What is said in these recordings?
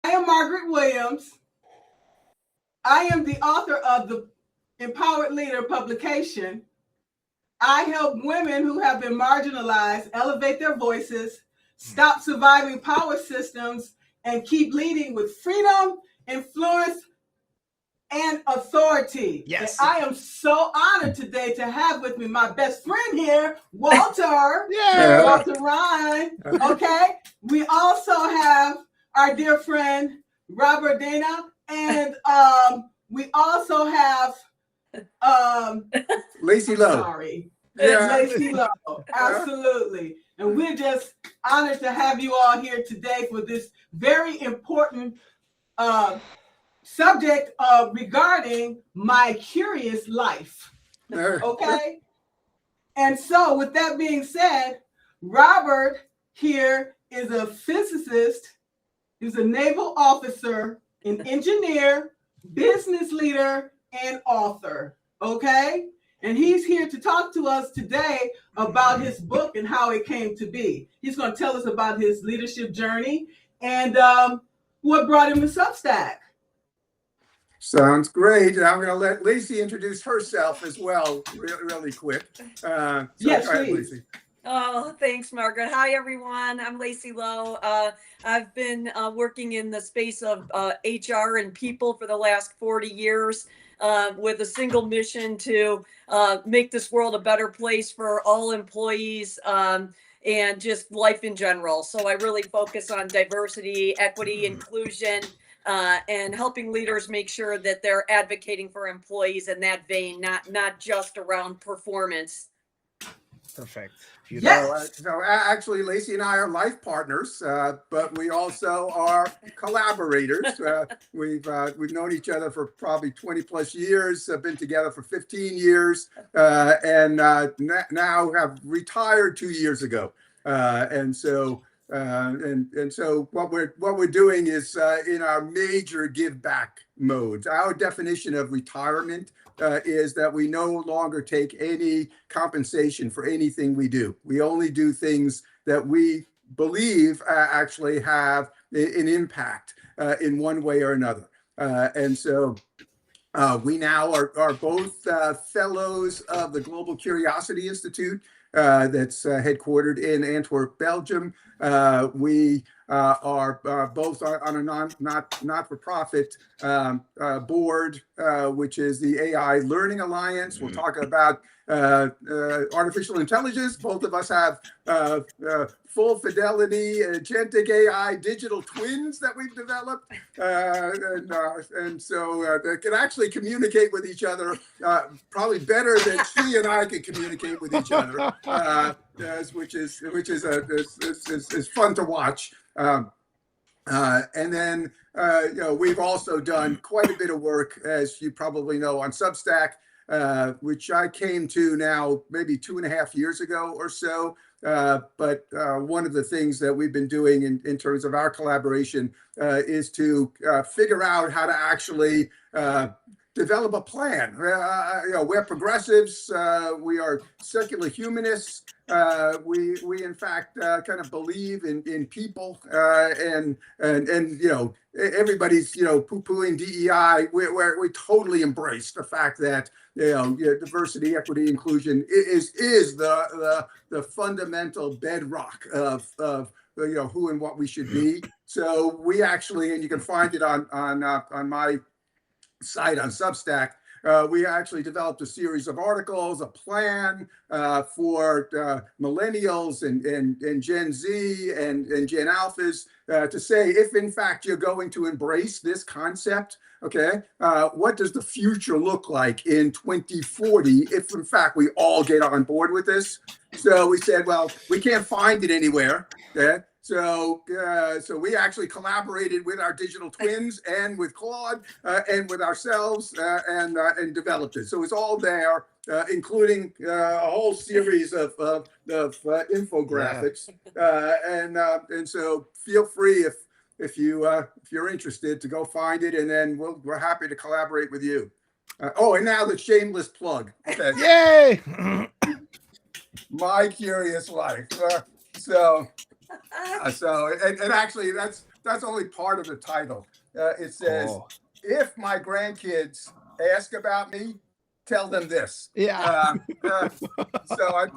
I am Margaret Williams. I am the author of the Empowered Leader publication. I help women who have been marginalized elevate their voices, stop surviving power systems, and keep leading with freedom, influence, and authority. Yes. And I am so honored today to have with me my best friend here, Walter. Yeah. Walter Rhein. Okay. We also have our dear friend, Robert Danna. And we also have Lacey Lowe. Sorry. Yeah. Lacey Lowe. Absolutely. And we're just honored to have you all here today for this very important subject regarding my curious life. Okay. And so with that being said, Robert here is a physicist. He's a naval officer, an engineer, business leader, and author. Okay. And he's here to talk to us today about his book and how it came to be. He's going to tell us about his leadership journey and what brought him to Substack. Sounds great. And I'm going to let Lacey introduce herself as well, really quick. Yes, please. Lacey. Oh, thanks, Margaret. Hi, everyone. I'm Lacey Lowe. I've been working in the space of HR and people for the last 40 years with a single mission to make this world a better place for all employees and just life in general. So I really focus on diversity, equity, inclusion, and helping leaders make sure that they're advocating for employees in that vein, not just around performance. Perfect. So actually, Lacey and I are life partners, but we also are collaborators. We've known each other for probably 20 plus years, been together for 15 years, and now have retired 2 years ago. And so what we're doing is in our major give back modes. Our definition of retirement is that we no longer take any compensation for anything we do. We only do things that we believe actually have an impact in one way or another. And so we now are both fellows of the Global Curiosity Institute that's headquartered in Antwerp, Belgium. We are both on a not-for-profit board, which is the AI Learning Alliance. We'll talk about artificial intelligence. Both of us have full fidelity agentic AI digital twins that we've developed, and so they can actually communicate with each other probably better than she and I can communicate with each other, which is fun to watch. And then we've also done quite a bit of work, as you probably know, on Substack, which I came to now maybe 2.5 years ago or so. But one of the things that we've been doing in terms of our collaboration is to figure out how to actually develop a plan. We're progressives. We are secular humanists. We in fact kind of believe in people and everybody's poo-pooing DEI. We totally embrace the fact that diversity, equity, inclusion is the fundamental bedrock of who and what we should be. So we actually, and you can find it on my site on Substack, we actually developed a series of articles, a plan for millennials and Gen Z and Gen Alphas to say, if in fact you're going to embrace this concept, okay, what does the future look like in 2040 if in fact we all get on board with this? So we said, well, we can't find it anywhere. Okay? So we actually collaborated with our digital twins and with Claude and with ourselves and developed it. So it's all there, including a whole series of infographics. And so feel free if you're interested to go find it, and then we're happy to collaborate with you. And now the shameless plug. Okay. Yay! My Curious Life. And actually, that's that's only part of the title. It says, if my grandkids ask about me, tell them this. Yeah. So I.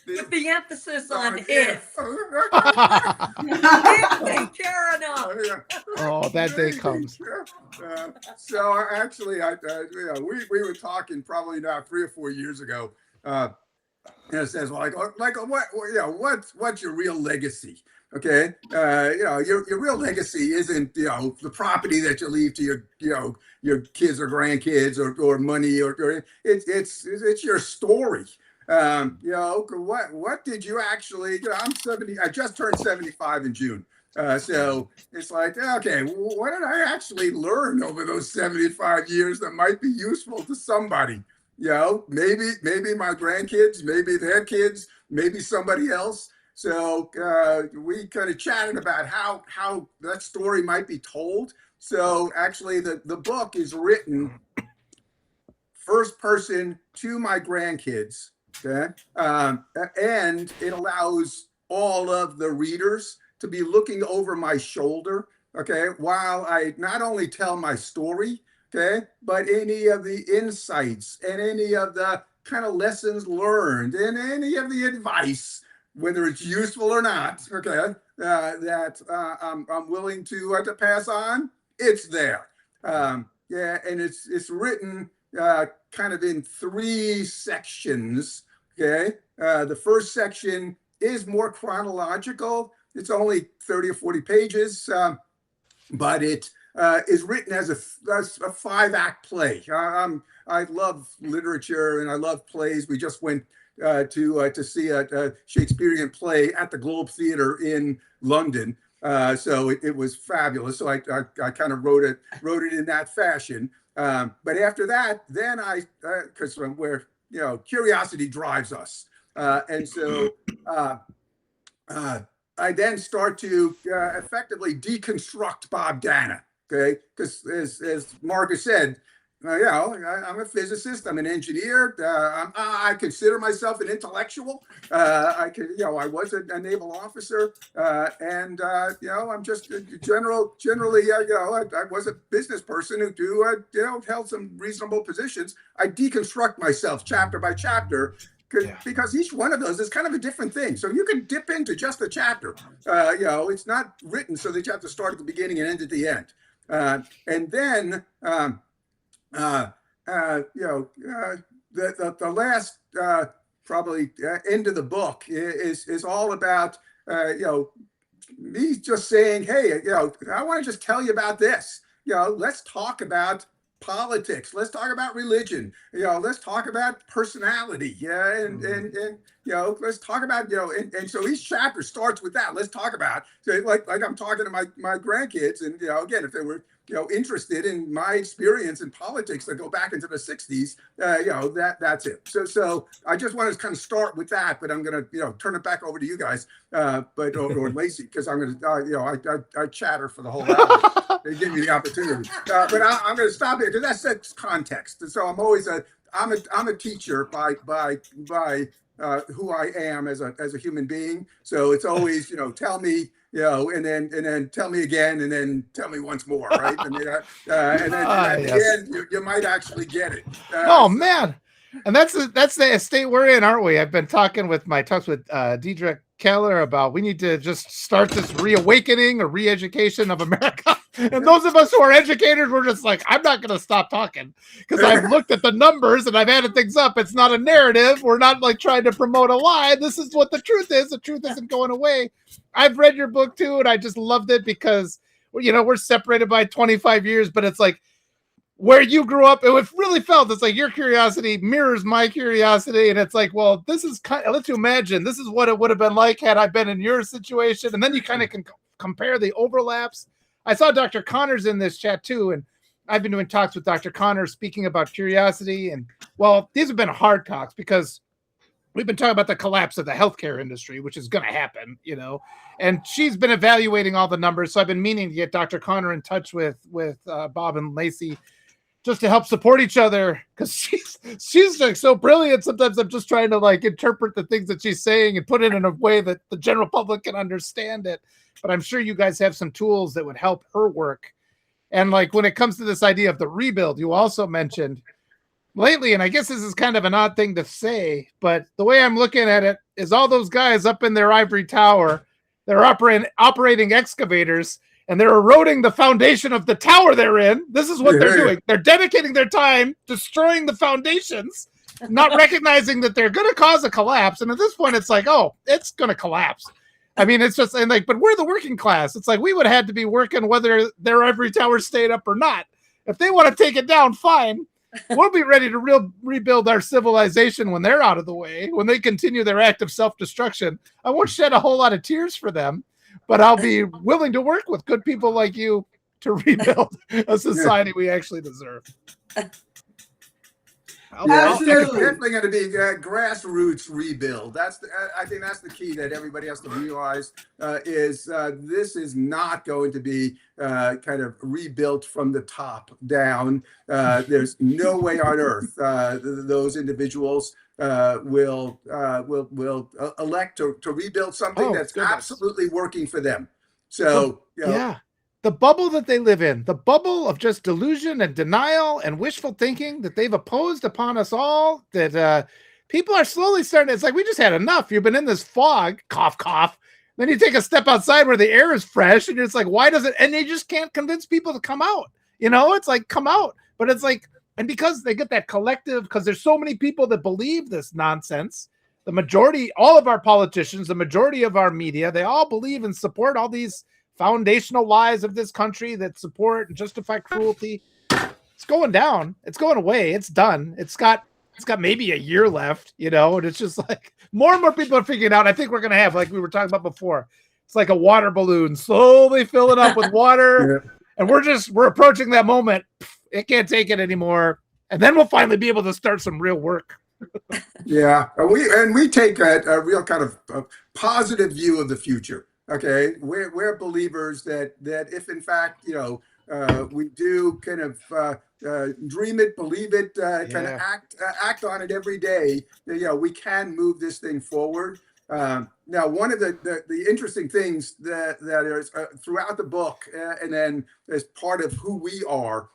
With the emphasis on Yeah. if. If they care enough. Oh, that day comes. So actually, we were talking probably now 3 or 4 years ago. And it says what's your real legacy? Okay, your real legacy isn't the property that you leave to your kids or grandkids or money or it's your story. What did you actually? I'm 70. I just turned 75 in June. So it's like, okay, what did I actually learn over those 75 years that might be useful to somebody? Maybe my grandkids, maybe their kids, maybe somebody else. So we kind of chatted about how that story might be told. So actually, the book is written first person to my grandkids. Okay, and it allows all of the readers to be looking over my shoulder. Okay, while I not only tell my story. Okay, but any of the insights and any of the kind of lessons learned and any of the advice, whether it's useful or not, okay, that I'm willing to pass on, it's there. And it's written kind of in 3 sections. Okay, the first section is more chronological. It's only 30 or 40 pages, but it is written as a 5-act play. I love literature and I love plays. We just went to see a Shakespearean play at the Globe Theatre in London. So it was fabulous. So I kind of wrote it in that fashion. But after that, then because where curiosity drives us, and so I then start to effectively deconstruct Bob Danna. Okay, because as Marcus said, I'm a physicist. I'm an engineer. I consider myself an intellectual. I was a naval officer, and I'm just generally, I was a business person who held some reasonable positions. I deconstruct myself chapter by chapter. Because each one of those is kind of a different thing. So you can dip into just the chapter. It's not written so that you have to start at the beginning and end at the end. And then, the last probably end of the book is all about me just saying, hey, I want to just tell you about this. Let's talk about politics. Let's talk about religion. Let's talk about personality. And let's talk about and so each chapter starts with that. Let's talk about like I'm talking to my grandkids, and again, if they were interested in my experience in politics that go back into the 60s, that's it. So I just want to kind of start with that, but I'm going to turn it back over to you guys, or Lacey, because I'm going to I chatter for the whole hour. They give me the opportunity, but I'm going to stop here because that's context. And so I'm always I'm a teacher by who I am as a human being. So it's always tell me. And then tell me again, and then tell me once more, right? And then at the end, you might actually get it. Oh man, and that's the state we're in, aren't we? I've been talking with Deidre Keller about we need to just start this reawakening or re-education of America. And those of us who are educators, we're just like, I'm not going to stop talking because I've looked at the numbers and I've added things up. It's not a narrative. We're not like trying to promote a lie. This is what the truth is. The truth isn't going away. I've read your book too, and I just loved it because, we're separated by 25 years, but it's like where you grew up, it really felt, it's like your curiosity mirrors my curiosity. And it's like, well, this is let's imagine, this is what it would have been like had I been in your situation. And then you kind of can compare the overlaps. I saw Dr. Connors in this chat too, and I've been doing talks with Dr. Connors speaking about curiosity. And well, these have been hard talks because we've been talking about the collapse of the healthcare industry, which is going to happen, and she's been evaluating all the numbers. So I've been meaning to get Dr. Connor in touch with Bob and Lacey just to help support each other, because she's like so brilliant. Sometimes I'm just trying to like interpret the things that she's saying and put it in a way that the general public can understand it. But I'm sure you guys have some tools that would help her work. And like when it comes to this idea of the rebuild, you also mentioned lately, and I guess this is kind of an odd thing to say, but the way I'm looking at it is all those guys up in their ivory tower, they're operating excavators, and they're eroding the foundation of the tower they're in. This is what they're doing. They're dedicating their time destroying the foundations, not recognizing that they're going to cause a collapse. And at this point, it's like, oh, it's going to collapse. I mean, it's just, and like, but we're the working class. It's like we would have to be working whether their ivory tower stayed up or not. If they want to take it down, fine. We'll be ready to rebuild our civilization when they're out of the way, when they continue their act of self-destruction. I won't shed a whole lot of tears for them, but I'll be willing to work with good people like you to rebuild a society we actually deserve. It's definitely going to be grassroots rebuild. I think that's the key that everybody has to realize is this is not going to be kind of rebuilt from the top down. There's no way on earth those individuals will elect to rebuild something that's absolutely working for them. So, yeah. The bubble that they live in, the bubble of just delusion and denial and wishful thinking that they've imposed upon us all, that people are slowly starting. It's like, we just had enough. You've been in this fog, cough, cough. Then you take a step outside where the air is fresh and it's like, why does it? And they just can't convince people to come out. You know, it's like, come out. But it's like, and because they get that collective, because there's so many people that believe this nonsense, the majority, all of our politicians, the majority of our media, they all believe and support all these foundational lies of this country that support and justify cruelty. It's going down. It's going away. It's done. It's got maybe a year left, you know, and it's just like more and more people are figuring out. I think we're going to have, like we were talking about before, it's like a water balloon slowly filling up with water. And we're approaching that moment. It can't take it anymore. And then we'll finally be able to start some real work. Yeah. We take a real kind of positive view of the future. Okay, we're believers that if in fact, you know, we do kind of dream it, believe it, kind of act on it every day, you know, we can move this thing forward. Now, one of the interesting things that is throughout the book, and then as part of who we are,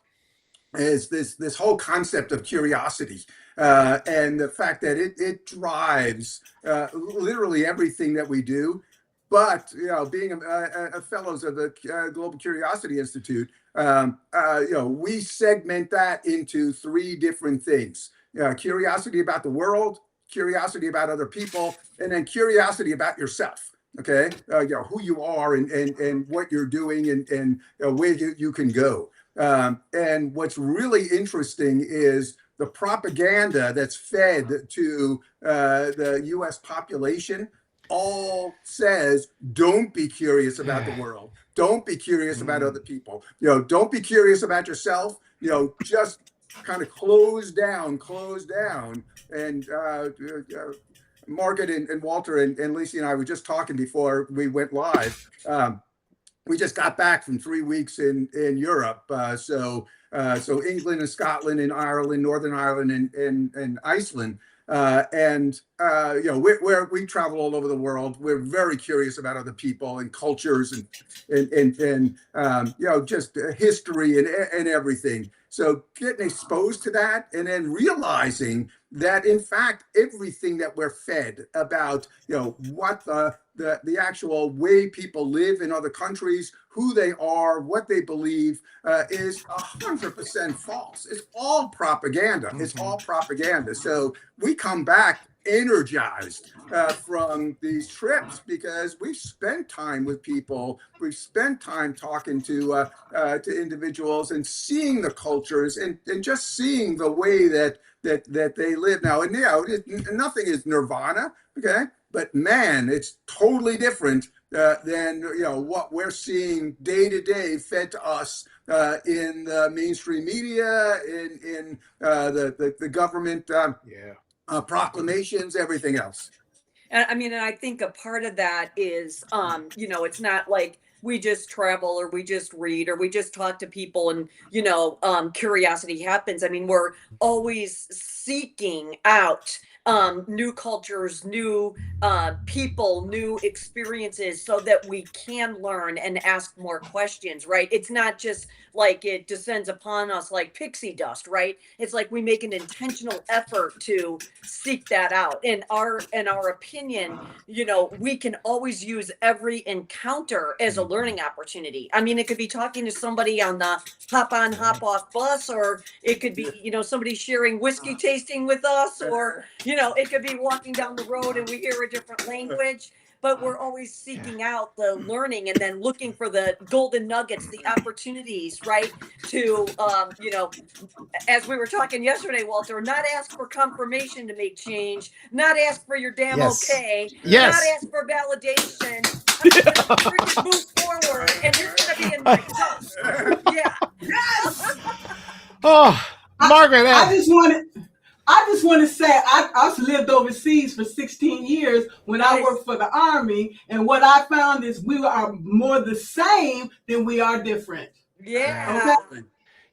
is this whole concept of curiosity, and the fact that it drives literally everything that we do. But, you know, being a fellows of the Global Curiosity Institute, you know, we segment that into three different things: curiosity about the world, curiosity about other people, and then curiosity about yourself. Okay, you know, who you are and what you're doing and where you can go. And what's really interesting is the propaganda that's fed to the U.S. population. All says, don't be curious about the world. Don't be curious about other people. You know, don't be curious about yourself. You know, just kind of close down. And Margaret and Walter and Lacey and I were just talking before we went live. We just got back from 3 weeks in Europe. So England and Scotland and Ireland, Northern Ireland and Iceland. You know, we travel all over the world. We're very curious about other people and cultures and you know, just history and everything. So getting exposed to that and then realizing that in fact everything that we're fed about, you know, what the actual way people live in other countries, who they are, what they believe, is 100% false. It's all propaganda. It's all propaganda. So we come back energized from these trips because we've spent time with people. We've spent time talking to individuals and seeing the cultures and just seeing the way that they live now. And you know, nothing is nirvana. Okay. But man, it's totally different than, you know, what we're seeing day to day fed to us in the mainstream media, in the government proclamations, everything else. And I mean, and I think a part of that is, you know, it's not like we just travel or we just read or we just talk to people and, you know, curiosity happens. I mean, we're always seeking out new cultures, new people, new experiences so that we can learn and ask more questions, right? It's not just like it descends upon us like pixie dust, right? It's like we make an intentional effort to seek that out. In our opinion, you know, we can always use every encounter as a learning opportunity. I mean, it could be talking to somebody on the hop on, hop off bus, or it could be, you know, somebody sharing whiskey tasting with us, or, you know, it could be walking down the road and we hear a different language. But we're always seeking out the learning and then looking for the golden nuggets, the opportunities, right? To, you know, as we were talking yesterday, Walter, not ask for confirmation to make change, not ask for your damn Yes. okay, Yes. not ask for validation. Freaking move forward, and you're gonna be in my dust. Yeah. Yes. Oh, Margaret. I just want to say I lived overseas for 16 years when I worked for the Army, and what I found is we are more the same than we are different. Yeah. Okay?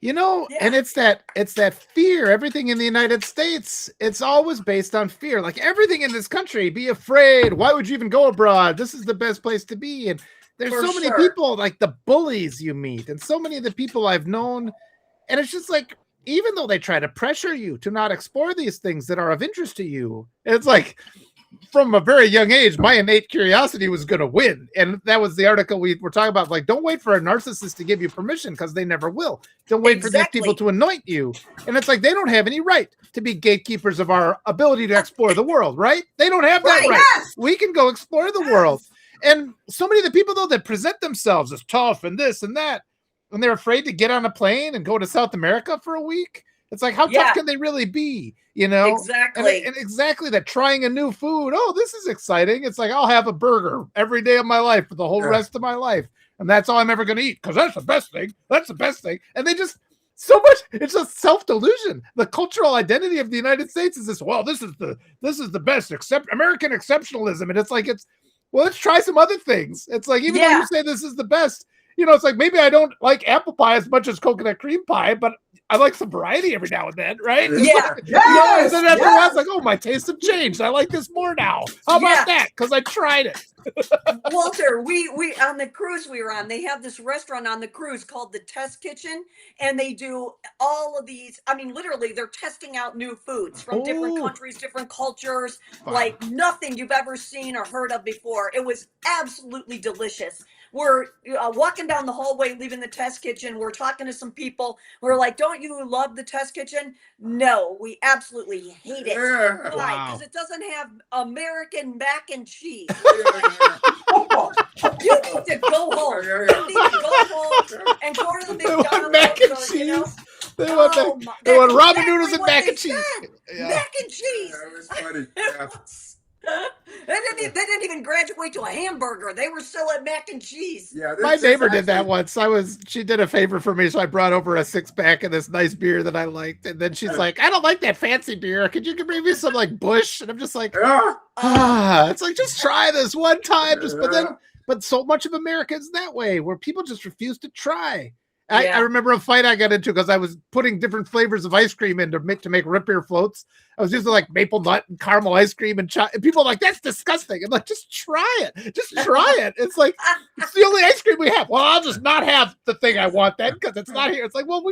You know, and it's that fear. Everything in the United States, it's always based on fear. Like everything in this country, be afraid. Why would you even go abroad? This is the best place to be. And there's For so many sure. people, like the bullies you meet, and so many of the people I've known. And it's just like, even though they try to pressure you to not explore these things that are of interest to you, it's like from a very young age, my innate curiosity was going to win. And that was the article we were talking about. Like, don't wait for a narcissist to give you permission because they never will. Don't wait for these people to anoint you. And it's like, they don't have any right to be gatekeepers of our ability to explore the world, right? They don't have that right. Yes. We can go explore the world. And so many of the people, though, that present themselves as tough and this and that, and they're afraid to get on a plane and go to South America for a week. It's like, how tough can they really be? You know? Exactly. And exactly that, trying a new food. Oh, this is exciting. It's like, I'll have a burger every day of my life for the whole rest of my life. And that's all I'm ever going to eat because that's the best thing. That's the best thing. And they just, so much, it's just self-delusion. The cultural identity of the United States is this, well, this is the best, except American exceptionalism. And it's like, well, let's try some other things. It's like, even though you say this is the best, you know, it's like, maybe I don't like apple pie as much as coconut cream pie, but I like some variety every now and then, right? Yeah. And then after a while, it's like, oh, my tastes have changed. I like this more now. How about that? Because I tried it. Walter, we on the cruise we were on, they have this restaurant on the cruise called the Test Kitchen, and they do all of these. I mean, literally, they're testing out new foods from different countries, different cultures, like nothing you've ever seen or heard of before. It was absolutely delicious. We're walking down the hallway, leaving the Test Kitchen. We're talking to some people. We're like, don't you love the Test Kitchen? No, we absolutely hate it. Why? Because it doesn't have American mac and cheese. You need to go home. You need to go home and go to the McDonald's. Mac and cheese. You know? They want ramen noodles and mac and cheese. Mac and cheese. That was funny. They didn't even graduate to a hamburger. They were still at mac and cheese. Yeah, my neighbor did that once. She did a favor for me, so I brought over a 6-pack of this nice beer that I liked. And then she's like, I don't like that fancy beer. Could you bring me some like Bush? And I'm just like, it's like, just try this one time. But so much of America is that way, where people just refuse to try. I remember a fight I got into because I was putting different flavors of ice cream in to make root beer floats. I was using like maple nut and caramel ice cream and people are like, that's disgusting. I'm like, just try it. Just try it. It's like, it's the only ice cream we have. Well, I'll just not have the thing I want then because it's not here. It's like, well,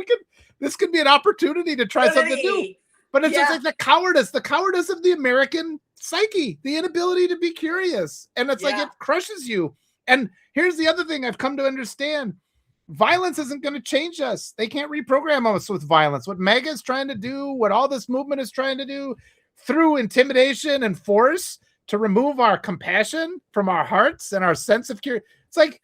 this could be an opportunity to try something new. But it's just like the cowardice of the American psyche, the inability to be curious. And it's like, it crushes you. And here's the other thing I've come to understand. Violence isn't going to change us. They can't reprogram us with violence. What MAGA is trying to do, what all this movement is trying to do through intimidation and force to remove our compassion from our hearts and our sense of curiosity. It's like,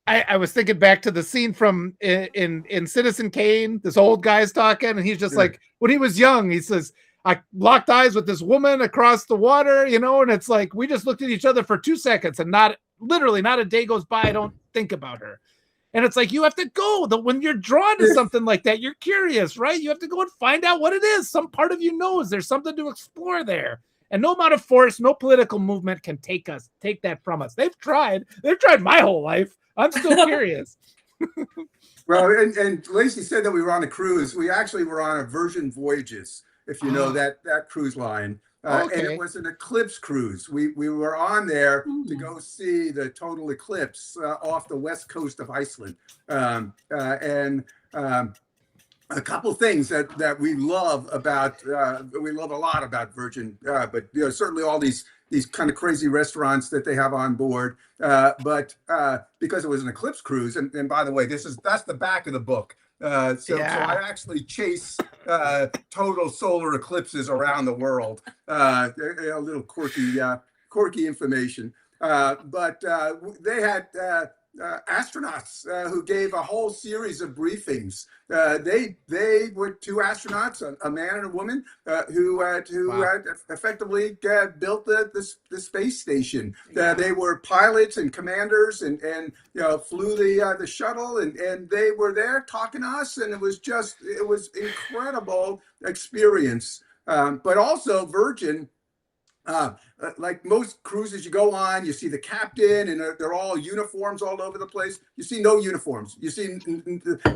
I was thinking back to the scene from in Citizen Kane. This old guy's talking, and he's just like, when he was young, he says, I locked eyes with this woman across the water, you know, and it's like, we just looked at each other for 2 seconds and not a day goes by I don't think about her. And it's like, you have to go. When you're drawn to something like that, you're curious, right? You have to go and find out what it is. Some part of you knows there's something to explore there. And no amount of force, no political movement can take that from us. They've tried my whole life. I'm still curious. Well, and Lacey said that we were on a cruise. We actually were on a Virgin Voyages, if you know that cruise line. Okay. And it was an eclipse cruise. We were on there to go see the total eclipse off the west coast of Iceland. A couple things that we love about we love a lot about Virgin, but certainly all these kind of crazy restaurants that they have on board. But because it was an eclipse cruise, and by the way, that's the back of the book. So I actually chase total solar eclipses around the world. A little quirky information. But they had astronauts who gave a whole series of briefings. They were two astronauts, a man and a woman, who effectively built the space station. They were pilots and commanders, and flew the shuttle, and they were there talking to us, and it was incredible experience. But also Virgin. Like most cruises you go on, you see the captain, and they're all uniforms all over the place. You see no uniforms. You see,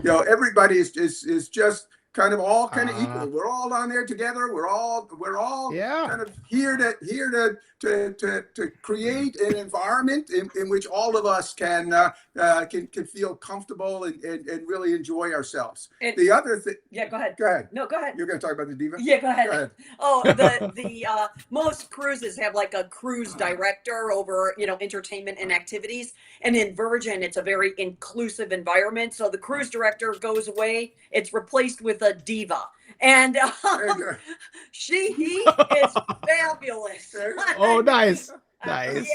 everybody is just kind of all kind of equal. We're all on there together. We're all kind of here to create an environment in which all of us can feel comfortable and really enjoy ourselves. And the other thing, go ahead. Go ahead. No, go ahead. You're going to talk about the diva? Yeah, go ahead. Go ahead. Oh, the most cruises have like a cruise director over, entertainment and activities. And in Virgin, it's a very inclusive environment. So the cruise director goes away. It's replaced with a diva. And he is fabulous. Oh, nice. Nice.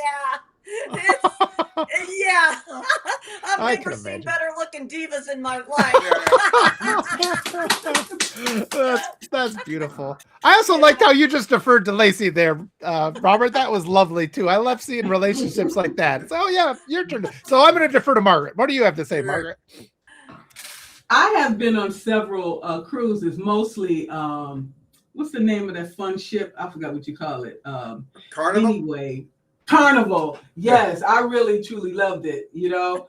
I've never seen better looking divas in my life. That's beautiful. I also liked how you just deferred to Lacey there, Robert. That was lovely too. I love seeing relationships like that. So your turn. So I'm going to defer to Margaret. What do you have to say, Margaret? I have been on several cruises, mostly, what's the name of that fun ship? I forgot what you call it. Carnival? Anyway, Carnival. Yes, I really, truly loved it.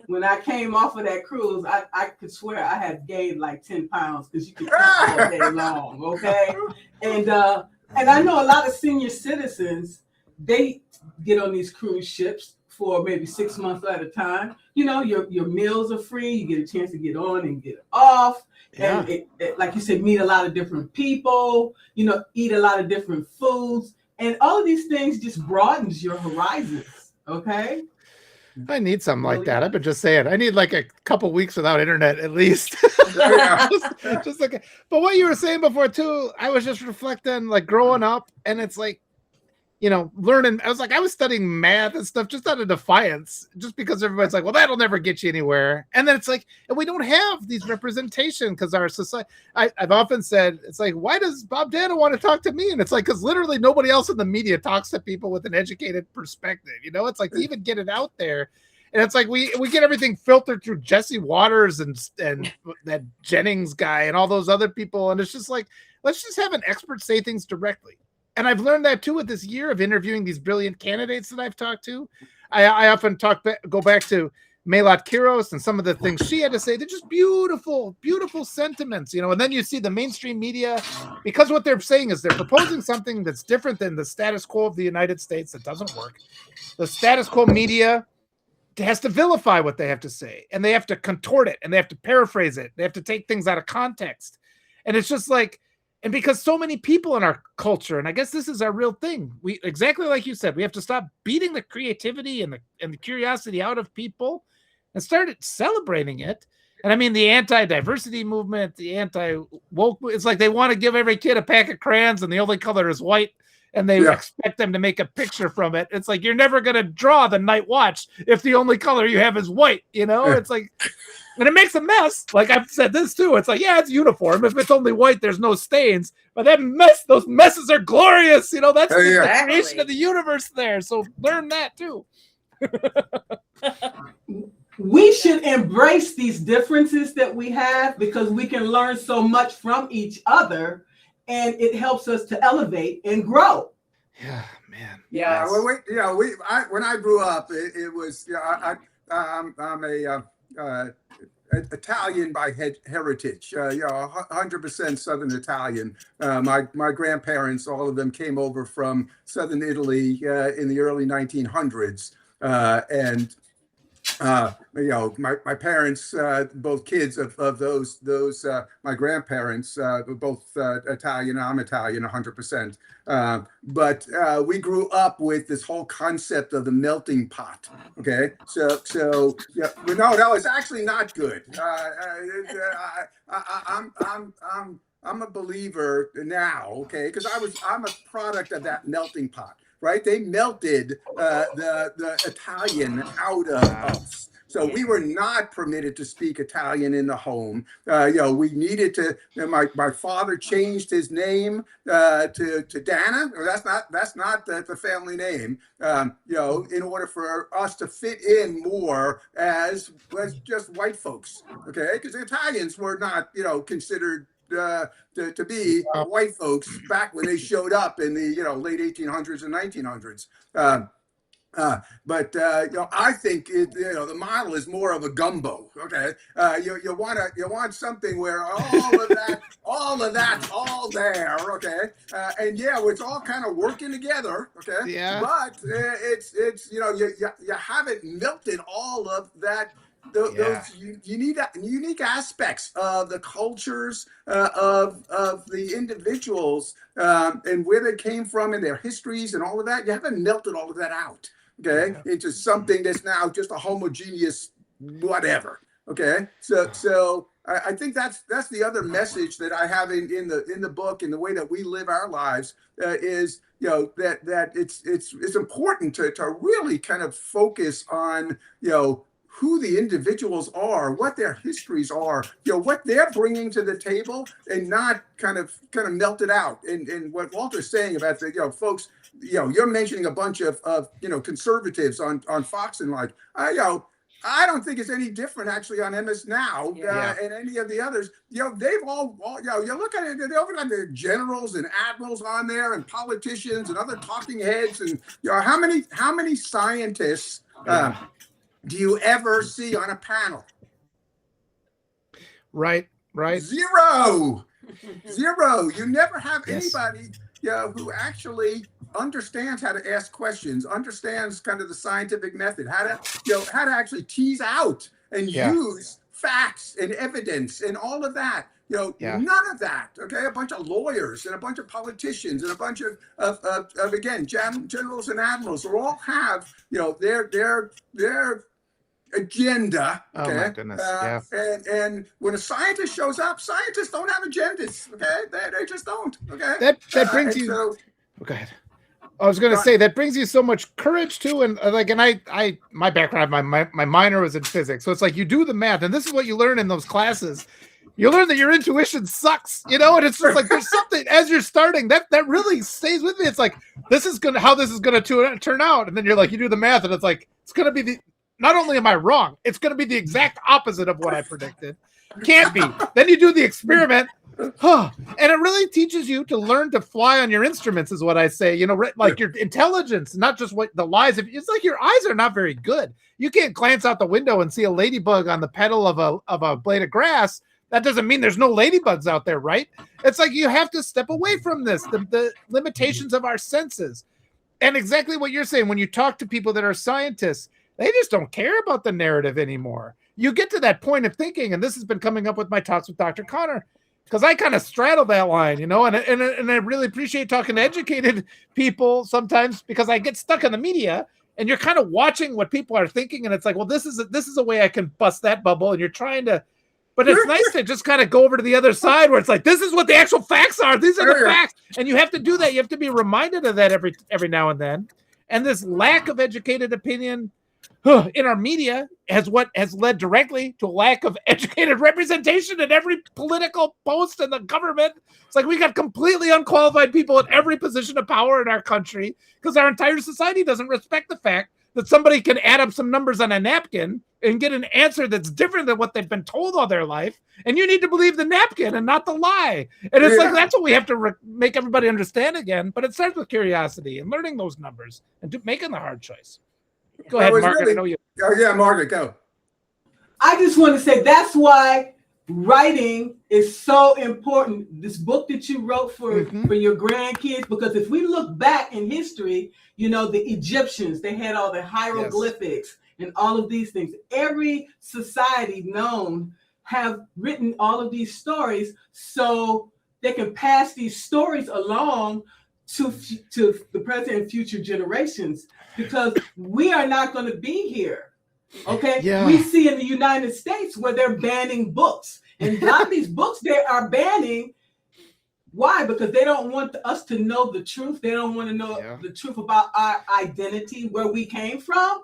When I came off of that cruise, I could swear I had gained like 10 pounds because you could eat all day long, okay? And I know a lot of senior citizens, they get on these cruise ships for maybe 6 months at a time. Your meals are free. You get a chance to get on and get off. Yeah. And it, like you said, meet a lot of different people, eat a lot of different foods. And all of these things just broadens your horizons. Okay. I need something like that. I've been just saying, I need like a couple weeks without internet at least. just like, but what you were saying before too, I was just reflecting like growing up, and it's like, learning. I was studying math and stuff just out of defiance, just because everybody's like, well, that'll never get you anywhere. And then it's like, and we don't have these representation because our society, I've often said, it's like, why does Bob Danna want to talk to me? And it's like, because literally nobody else in the media talks to people with an educated perspective. It's like to even get it out there. And it's like, we get everything filtered through Jesse Waters and that Jennings guy and all those other people. And it's just like, let's just have an expert say things directly. And I've learned that too with this year of interviewing these brilliant candidates that I've talked to. I often go back to Melot Kiros and some of the things she had to say. They're just beautiful, beautiful sentiments, And then you see the mainstream media, because what they're saying is they're proposing something that's different than the status quo of the United States that doesn't work. The status quo media has to vilify what they have to say, and they have to contort it, and they have to paraphrase it. They have to take things out of context. And it's just like, and because so many people in our culture, and I guess this is our real thing, we exactly like you said, we have to stop beating the creativity and the curiosity out of people and start celebrating it. And I mean, the anti-diversity movement, the anti-woke, it's like they want to give every kid a pack of crayons and the only color is white, and they expect them to make a picture from it. It's like, you're never going to draw the night watch if the only color you have is white, It's like, and it makes a mess. Like I've said this too. It's like, it's uniform. If it's only white, there's no stains. But those messes are glorious. That's the creation of the universe there. So learn that too. We should embrace these differences that we have, because we can learn so much from each other, and it helps us to elevate and grow. Yeah, man. Yeah, Yes. well, when I grew up, it was, I'm a Italian by heritage, 100% Southern Italian. My grandparents, all of them came over from Southern Italy in the early 1900s. And my parents, both kids of those my grandparents were both Italian. I'm Italian, 100%. But we grew up with this whole concept of the melting pot. Okay, so yeah, but no, it's actually not good. I'm a believer now, okay, because I'm a product of that melting pot. Right, they melted the Italian out of us. So we were not permitted to speak Italian in the home. We needed to. My father changed his name to Danna. That's not the family name. In order for us to fit in more as just white folks. Okay, because the Italians were not considered to be white folks back when they showed up in the late 1800s and 1900s. But I think the model is more of a gumbo. Okay, you want something where all of that's all there. Okay, and it's all kind of working together. Okay, Yeah. But it's you haven't melted all of that. Those unique aspects of the cultures of the individuals and where they came from and their histories and all of that. You haven't melted all of that out, okay, into something that's now just a homogeneous whatever. Okay, so I think that's the other message that I have in the book and the way that we live our lives is that it's important to really kind of focus on who the individuals are, what their histories are, what they're bringing to the table, and not kind of melt it out. And what Walter's saying about the folks, you're mentioning a bunch of conservatives on Fox and like, I don't think it's any different actually on MS Now and any of the others. They've all you look at it, they've got the generals and admirals on there and politicians and other talking heads and how many scientists do you ever see on a panel? Right. Zero. You never have anybody who actually understands how to ask questions, understands kind of the scientific method, how to actually tease out and use facts and evidence and all of that. None of that. Okay, a bunch of lawyers and a bunch of politicians and a bunch of again generals and admirals who all have their agenda. Okay? Oh my goodness. And when a scientist shows up, scientists don't have agendas. Okay, they just don't. Okay, that brings you. Go ahead. I was going to say that brings you so much courage too, and I my background, my minor was in physics, so it's like you do the math, and this is what you learn in those classes. You learn that your intuition sucks, and it's just like there's something as you're starting that really stays with me. It's like how this is gonna turn out, and then you're like you do the math, and it's like it's gonna be not only am I wrong, it's gonna be the exact opposite of what I predicted. Can't be. Then you do the experiment. And it really teaches you to learn to fly on your instruments, is what I say. Like your intelligence, not just what the lies. It's like your eyes are not very good. You can't glance out the window and see a ladybug on the petal of a blade of grass. That doesn't mean there's no ladybugs out there, right? It's like you have to step away from this, the limitations of our senses. And exactly what you're saying, when you talk to people that are scientists, they just don't care about the narrative anymore. You get to that point of thinking, and this has been coming up with my talks with Dr. Connor, because I kind of straddle that line, and I really appreciate talking to educated people sometimes because I get stuck in the media and you're kind of watching what people are thinking. And it's like, well, this is a way I can bust that bubble. And you're trying to, but it's nice to just kind of go over to the other side where it's like, this is what the actual facts are. These are the facts. And you have to do that. You have to be reminded of that every now and then. And this lack of educated opinion in our media has led directly to a lack of educated representation in every political post in the government. It's like we got completely unqualified people in every position of power in our country because our entire society doesn't respect the fact that somebody can add up some numbers on a napkin and get an answer that's different than what they've been told all their life. And you need to believe the napkin and not the lie. And it's like, that's what we have to make everybody understand again. But it starts with curiosity and learning those numbers and making the hard choice. Go ahead, Margaret. I know you. Oh, yeah, Margaret, go. I just want to say that's why writing is so important. This book that you wrote for your grandkids, because if we look back in history, you know, the Egyptians, they had all the hieroglyphics and all of these things. Every society known have written all of these stories so they can pass these stories along to the present and future generations, because we are not going to be here. Okay, we see in the United States where they're banning books, and a lot of these books they are banning. Why? Because they don't want us to know the truth. They don't want to know the truth about our identity, where we came from.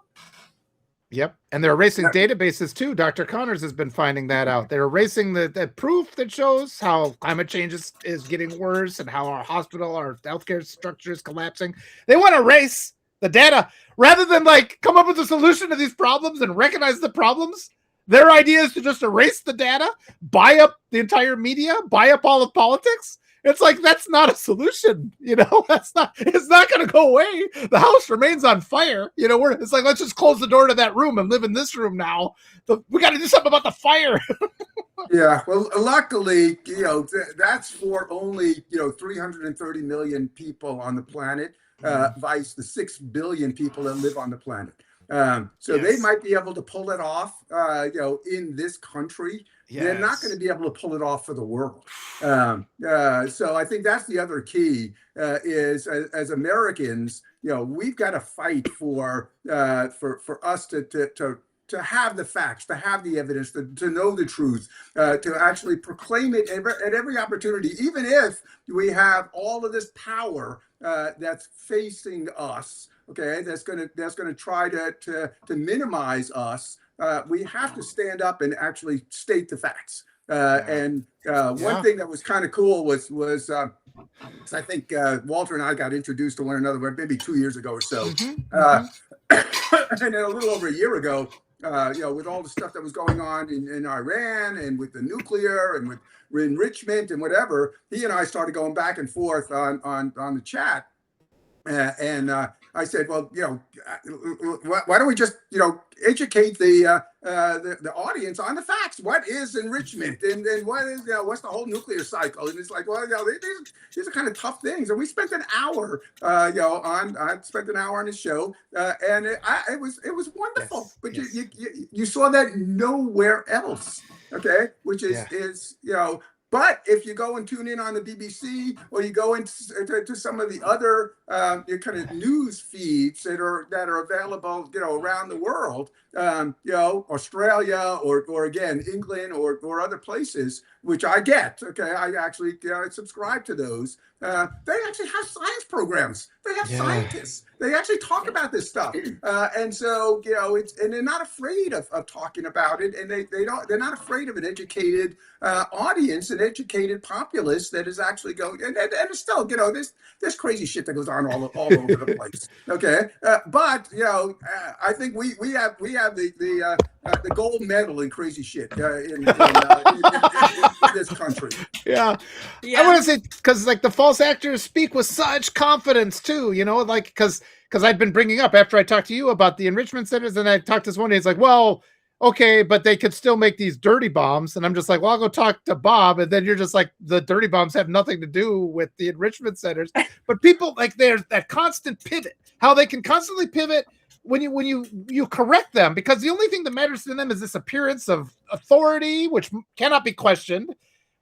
Yep, and they're erasing databases too. Dr. Connors has been finding that out. They're erasing the proof that shows how climate change is getting worse and how our healthcare structure is collapsing. They want to erase the data rather than like come up with a solution to these problems and recognize the problems. Their idea is to just erase the data, buy up the entire media, buy up all of politics. It's like, that's not a solution. You know, it's not going to go away. The house remains on fire. You know, it's like, let's just close the door to that room and live in this room now. We got to do something about the fire. Yeah. Well, luckily, you know, that's for only, 330 million people on the planet. Vice the 6 billion people that live on the planet. So they might be able to pull it off, in this country. They're not going to be able to pull it off for the world. So I think that's the other key is as Americans, we've got to fight for us to have the facts, to have the evidence, to know the truth, to actually proclaim it at every opportunity, even if we have all of this power that's facing us. Okay, that's gonna try to minimize us. We have to stand up and actually state the facts. And one thing that was kind of cool was I think Walter and I got introduced to one another maybe 2 years ago or so, and then a little over a year ago. With all the stuff that was going on in Iran and with the nuclear and with enrichment and whatever, he and I started going back and forth on the chat. And I said, well, why don't we just, educate the audience on the facts? What is enrichment, and what is, what's the whole nuclear cycle? And it's like, well, these are kind of tough things. And we spent an hour, I spent an hour on his show, and it was wonderful. But you saw that nowhere else, okay? Which is But if you go and tune in on the BBC, or you go into some of the other kind of news feeds that are available, around the world, Australia or again England or other places, which I get. Okay, I actually subscribe to those. They actually have science programs. They have scientists. They actually talk about this stuff, and so and they're not afraid of talking about it, and they're not afraid of an educated audience, an educated populace that is actually going. And it's still there's crazy shit that goes on all over the place. Okay, but I think we have the gold medal in crazy shit in this country. I want to say, because like the false actors speak with such confidence too, because I've been bringing up after I talked to you about the enrichment centers, and I talked to this one day, it's like, well, okay, but they could still make these dirty bombs. And I'm just like, well, I'll go talk to Bob. And then you're just like, the dirty bombs have nothing to do with the enrichment centers. But people, like, there's that constant pivot, how they can constantly pivot when you correct them, because the only thing that matters to them is this appearance of authority, which cannot be questioned,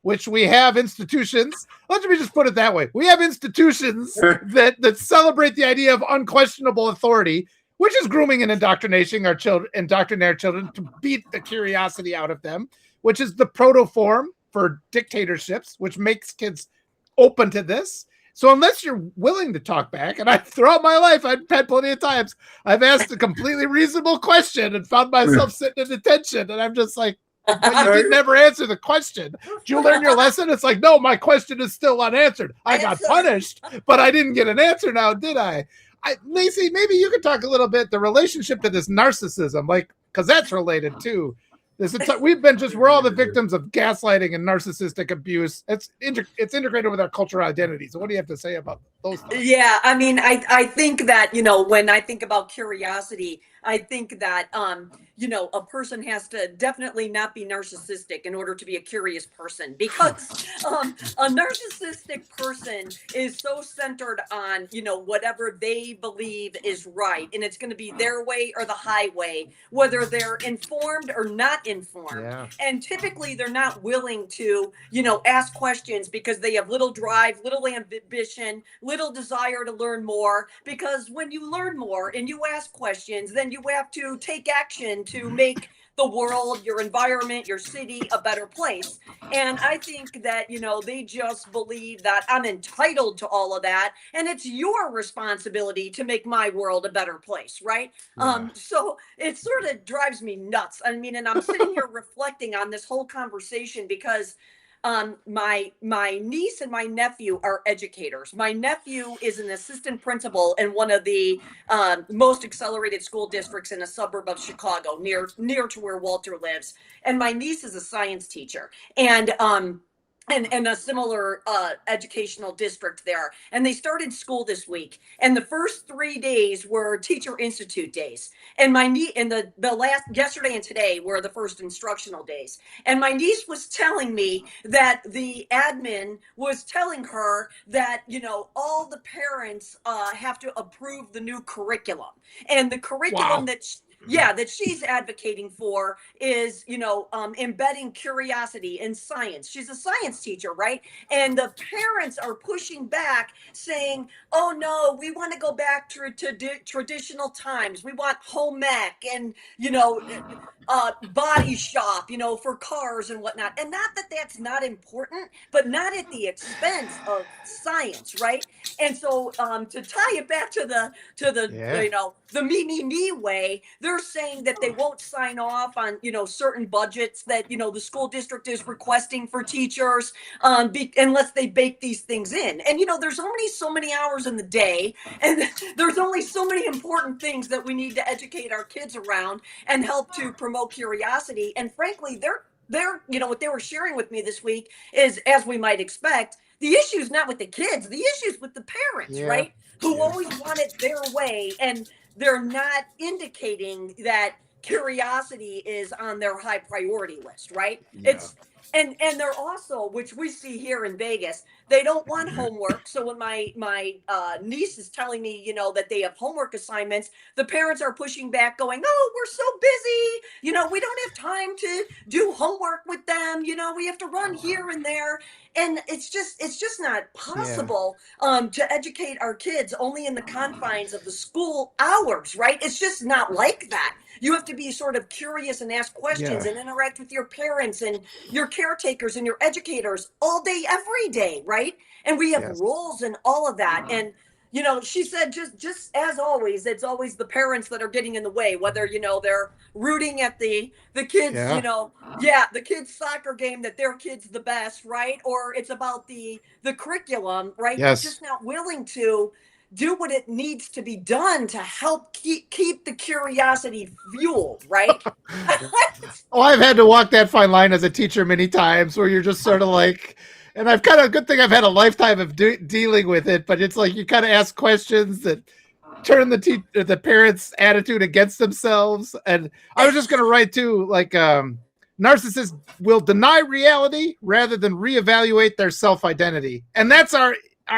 which we have institutions. Let me just put it that way. We have institutions that celebrate the idea of unquestionable authority, which is grooming and indoctrinating our children to beat the curiosity out of them, which is the protoform for dictatorships, which makes kids open to this. So unless you're willing to talk back, and throughout my life, I've had plenty of times, I've asked a completely reasonable question and found myself sitting in detention, and I'm just like, but you did never answer the question. Did you learn your lesson? It's like, no, my question is still unanswered. I got punished, but I didn't get an answer now, did I? Lacey, maybe you could talk a little bit the relationship to this narcissism, like, because that's related too. We're all the victims of gaslighting and narcissistic abuse. It's integrated with our cultural identity. So what do you have to say about those things? Yeah, I mean, I think that, when I think about curiosity, I think that, a person has to definitely not be narcissistic in order to be a curious person, because a narcissistic person is so centered on, whatever they believe is right. And it's going to be their way or the highway, whether they're informed or not informed. Yeah. And typically they're not willing to, ask questions because they have little drive, little ambition, little desire to learn more. Because when you learn more and you ask questions, then you have to take action to make the world, your environment, your city a better place. And I think that, they just believe that I'm entitled to all of that. And it's your responsibility to make my world a better place. Right. Yeah. So it sort of drives me nuts. I mean, and I'm sitting here reflecting on this whole conversation because my niece and my nephew are educators. My nephew is an assistant principal in one of the most accelerated school districts in a suburb of Chicago, near to where Walter lives. And my niece is a science teacher. And a similar educational district there. And they started school this week. And the first 3 days were Teacher Institute days. And my niece, and the last, yesterday and today were the first instructional days. And my niece was telling me that the admin was telling her that, all the parents have to approve the new curriculum. And the curriculum that she's advocating for is, embedding curiosity in science. She's a science teacher, right? And the parents are pushing back saying, oh no, we want to go back to traditional times. We want home ec and, body shop, for cars and whatnot. And not that that's not important, but not at the expense of science, right? And so to tie it back to the the me way, they're saying that they won't sign off on, certain budgets that, the school district is requesting for teachers unless they bake these things in. And, there's only so many hours in the day, and there's only so many important things that we need to educate our kids around and help to promote curiosity. And frankly, they're what they were sharing with me this week is, as we might expect, the issue's not with the kids, the issue's with the parents, right? Who always want it their way. And they're not indicating that curiosity is on their high priority list, right? Yeah. And they're also, which we see here in Vegas, they don't want homework. So when my niece is telling me, that they have homework assignments, the parents are pushing back going, oh, we're so busy. We don't have time to do homework with them. We have to run here and there. And it's just not possible to educate our kids only in the confines of the school hours, right? It's just not like that. You have to be sort of curious and ask questions and interact with your parents and your caretakers and your educators all day, every day, right? And we have roles in all of that. And, she said, just as always, it's always the parents that are getting in the way, whether, they're rooting at the kids, the kids' soccer game that their kid's the best, right? Or it's about the curriculum, right? Yes. They're just not willing to do what it needs to be done to help keep the curiosity fueled, right? Oh, I've had to walk that fine line as a teacher many times where you're just sort of like, and I've kind of, good thing I've had a lifetime of dealing with it, but it's like you kind of ask questions that turn the parents' attitude against themselves. And I was just going to write too, like, narcissists will deny reality rather than reevaluate their self-identity. And that's our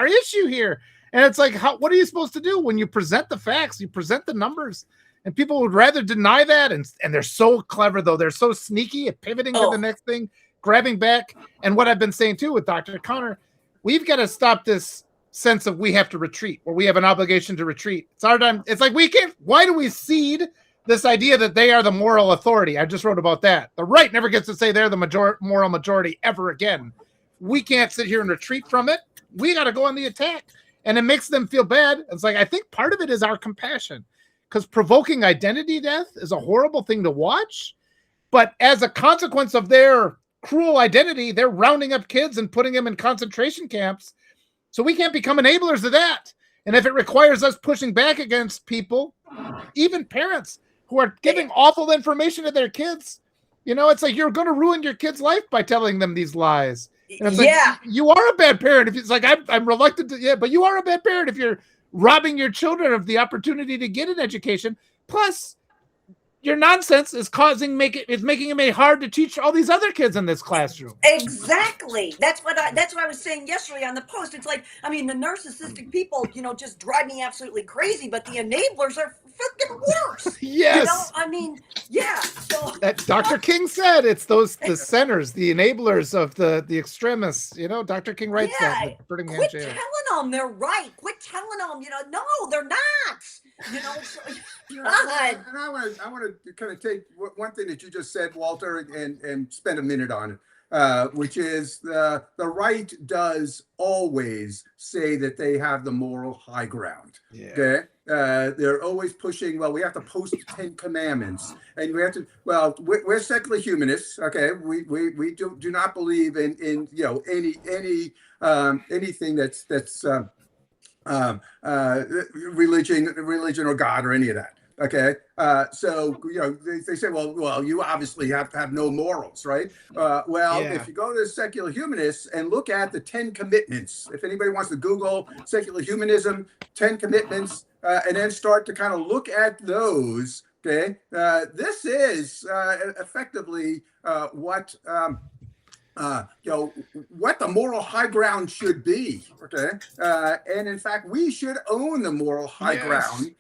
issue here. And it's like, what are you supposed to do when you present the facts, you present the numbers, and people would rather deny that. And they're so clever, though. They're so sneaky at pivoting to the next thing, grabbing back. And what I've been saying, too, with Dr. Connor, we've got to stop this sense of we have to retreat, or we have an obligation to retreat. It's our time. It's like we can't. Why do we cede this idea that they are the moral authority? I just wrote about that. The right never gets to say they're the moral majority ever again. We can't sit here and retreat from it. We got to go on the attack. And it makes them feel bad. It's like, I think part of it is our compassion, because provoking identity death is a horrible thing to watch. But as a consequence of their cruel identity, they're rounding up kids and putting them in concentration camps. So we can't become enablers of that. And if it requires us pushing back against people, even parents, who are giving awful information to their kids. You know, it's like you're going to ruin your kid's life by telling them these lies. And it's like, you are a bad parent. If it's like, I'm reluctant to, but you are a bad parent if you're robbing your children of the opportunity to get an education. Plus, your nonsense is making it hard to teach all these other kids in this classroom. Exactly. That's what I was saying yesterday on the post. It's like, I mean, the narcissistic people, just drive me absolutely crazy, but the enablers are freaking worse. Yes. I mean, yeah. So that Dr. King said it's the centers, the enablers of the extremists. Dr. King writes that in the Birmingham quit jail. telling them they're right. Quit telling them, no, they're not. And I want to kind of take one thing that you just said, Walter, and spend a minute on it, which is the right does always say that they have the moral high ground. Yeah. Okay. They're always pushing, we have to post the 10 commandments, and we have to, we're secular humanists. Okay. We do not believe in anything that's religion or God or any of that. Okay. So, they say, well, you obviously have no morals, right? If you go to the secular humanists and look at the 10 commitments, if anybody wants to Google secular humanism, 10 commitments, and then start to kind of look at those, okay, this is effectively what the moral high ground should be, okay? And in fact, we should own the moral high ground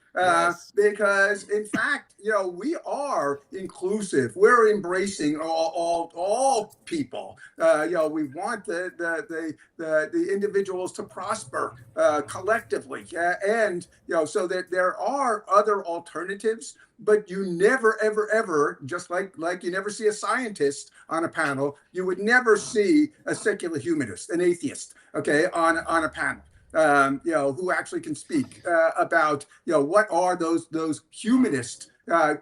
because, in fact, we are inclusive. We're embracing all people. We want the individuals to prosper collectively, and so that there are other alternatives. But you never, ever, ever, just like you never see a scientist on a panel, you would never see a secular humanist, an atheist, okay, on a panel, who actually can speak about, what are those humanist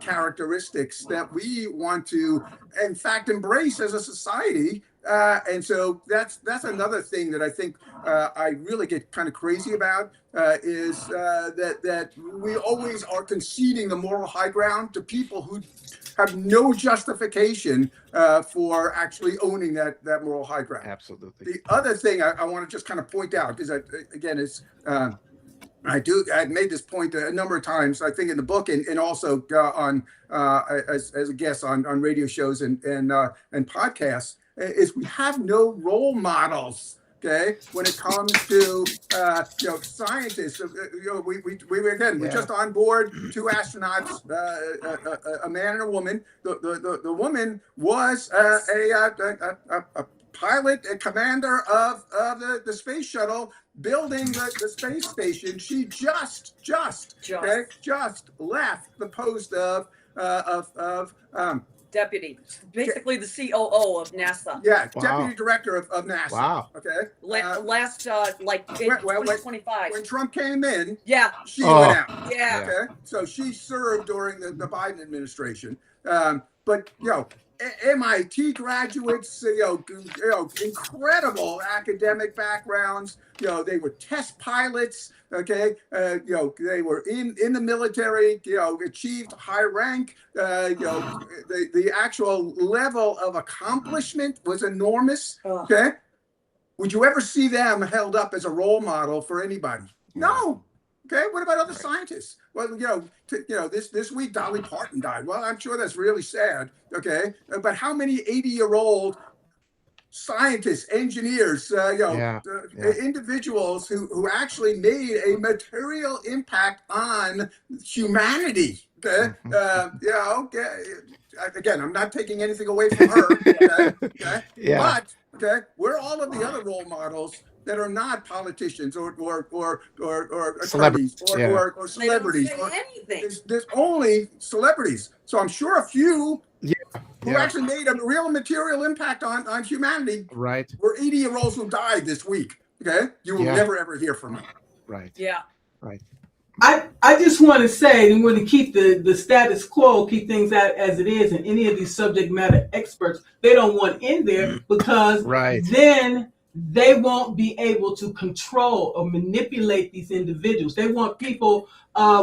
characteristics that we want to, in fact, embrace as a society. And so that's another thing that I think I really get kind of crazy about is that we always are conceding the moral high ground to people who have no justification for actually owning that moral high ground. Absolutely. The other thing I want to just kind of point out, because I've made this point a number of times, I think in the book and also on as a guest on radio shows and podcasts, is we have no role models. Okay, when it comes to scientists, we're just on board 2 astronauts, a man and a woman. The woman was a pilot, a commander of the space shuttle, building the space station. She just left the post of deputy, basically the COO of NASA. Yeah, wow. Deputy director of NASA. Wow. Okay. Last 2025. When Trump came in, she went out. Yeah. Okay. So she served during the Biden administration. But MIT graduates, incredible academic backgrounds. They were test pilots. Okay, they were in the military. Achieved high rank. The actual level of accomplishment was enormous. Okay, would you ever see them held up as a role model for anybody? No. Okay, what about other scientists? Well, this week Dolly Parton died. Well, I'm sure that's really sad. Okay, but how many 80-year-old scientists, engineers, individuals who actually made a material impact on humanity? Okay, again, I'm not taking anything away from her. Okay, but where are all of the other role models that are not politicians or attorneys or celebrities? There's only celebrities. So I'm sure a few who actually made a real material impact on humanity were 80-year-olds who died this week. Okay, you will never ever hear from them. Right. Yeah. Right. I just want to say, we want to keep the status quo, keep things out as it is, and any of these subject matter experts, they don't want in there because then they won't be able to control or manipulate these individuals. They want people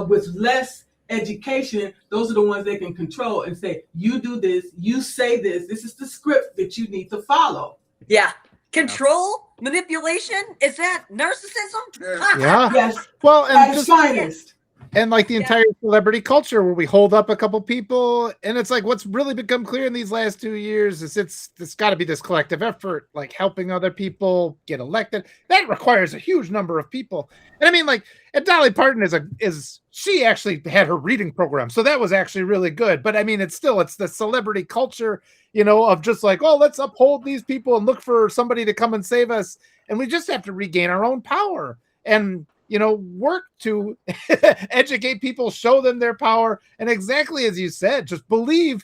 with less education, those are the ones they can control and say, you do this, you say this is the script that you need to follow. Yeah. Control, manipulation, is that narcissism? Yeah. Yes. Well, At and its just finest. and like the entire celebrity culture where we hold up a couple people, and it's like what's really become clear in these last 2 years is it's got to be this collective effort, like helping other people get elected. That requires a huge number of people. And I mean, like, and Dolly Parton is she actually had her reading program, so that was actually really good. But I mean, it's the celebrity culture, of just like, oh, let's uphold these people and look for somebody to come and save us, and we just have to regain our own power and work to educate people, show them their power. And exactly as you said, just believe,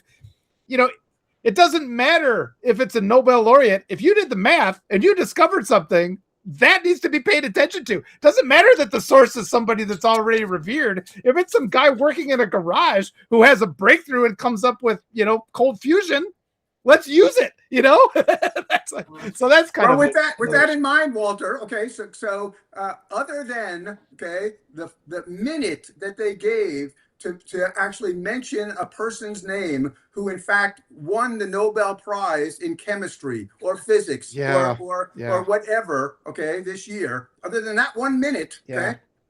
it doesn't matter if it's a Nobel laureate. If you did the math and you discovered something, that needs to be paid attention to. It doesn't matter that the source is somebody that's already revered. If it's some guy working in a garage who has a breakthrough and comes up with, cold fusion, let's use it, that's kind of with that in mind, Walter. Okay, so other than the minute that they gave to actually mention a person's name who in fact won the Nobel Prize in chemistry or physics or whatever, this year, other than that 1 minute,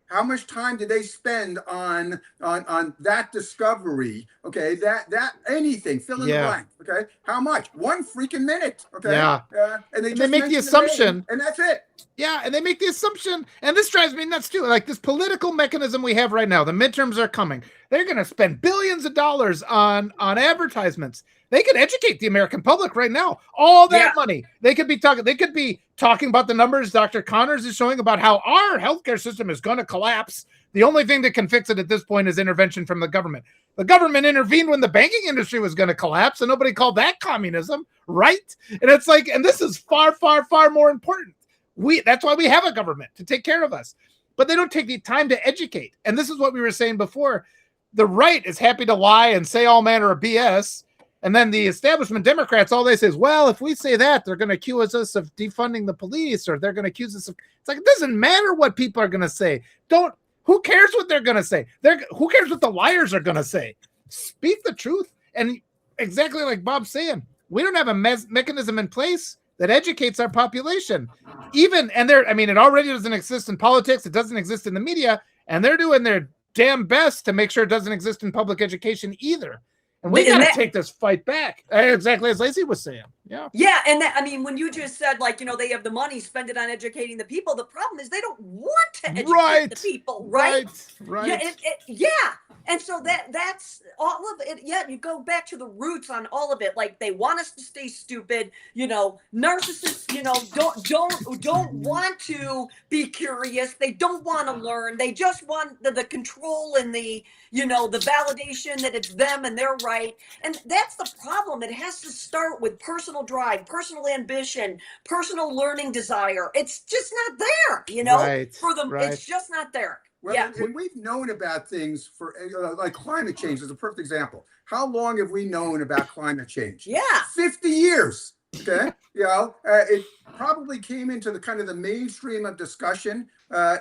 how much time did they spend on that discovery? That anything, fill in the blank. How much? 1 freaking minute. And they make the assumption, and that's it. Yeah, and they make the assumption, and this drives me nuts too. Like this political mechanism we have right now, the midterms are coming. They're going to spend billions of dollars on advertisements. They could educate the American public right now. All that money. They could be talking about the numbers Dr. Connors is showing about how our healthcare system is going to collapse. The only thing that can fix it at this point is intervention from the government. The government intervened when the banking industry was going to collapse, and nobody called that communism, right? And it's like, and this is far, far, far more important. That's why we have a government, to take care of us. But they don't take the time to educate. And this is what we were saying before. The right is happy to lie and say all manner of BS. And then the establishment Democrats, all they say is, well, if we say that, they're going to accuse us of defunding the police, or they're going to accuse us of, it's like, it doesn't matter what people are going to say. Who cares what they're going to say? Who cares what the liars are going to say? Speak the truth. And exactly like Bob's saying, we don't have a mechanism in place that educates our population. It already doesn't exist in politics. It doesn't exist in the media, and they're doing their damn best to make sure it doesn't exist in public education either. And we got to take this fight back. Exactly as Lacey was saying. Yeah. Yeah. And when you just said, they have the money, spend it on educating the people. The problem is they don't want to educate the people, right? Right. Yeah. And so that's all of it. Yeah. You go back to the roots on all of it. Like, they want us to stay stupid, narcissists, don't want to be curious. They don't want to learn. They just want the control and the validation that it's them and they're right. And that's the problem. It has to start with personal drive, personal ambition, personal learning desire. It's just not there, for them. Right. It's just not there. Well, and we've known about things for like climate change is a perfect example. How long have we known about climate change? 50 years. Okay. It probably came into the mainstream of discussion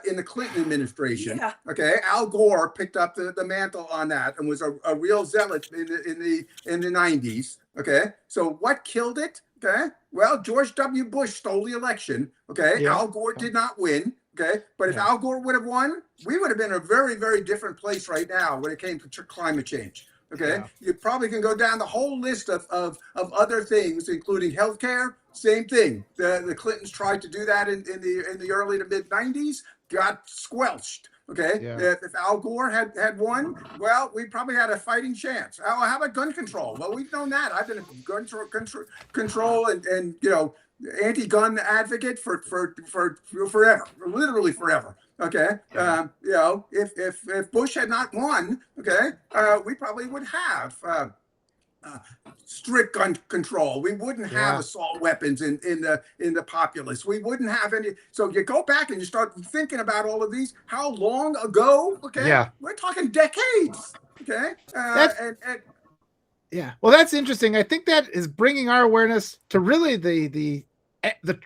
in the Clinton administration. Okay. Al Gore picked up the mantle on that and was a real zealot in the 90s. Okay. So what killed it? Okay. Well, George W. Bush stole the election. Okay. Al Gore did not win. Okay. But if Al Gore would have won, we would have been in a very, very different place right now when it came to climate change. Okay. You probably can go down the whole list of other things, including healthcare. Same thing. The Clintons tried to do that in the early to mid 90s, got squelched. Okay. If Al Gore had won, well, we probably had a fighting chance. Oh, how about gun control? Well, we've known that. I've been a gun control and anti-gun advocate for forever, literally forever. Okay. If Bush had not won, we probably would have strict gun control. We wouldn't have assault weapons in the populace. We wouldn't have any. So you go back and you start thinking about all of these. How long ago? We're talking decades. Well, that's interesting. I think that is bringing our awareness to really the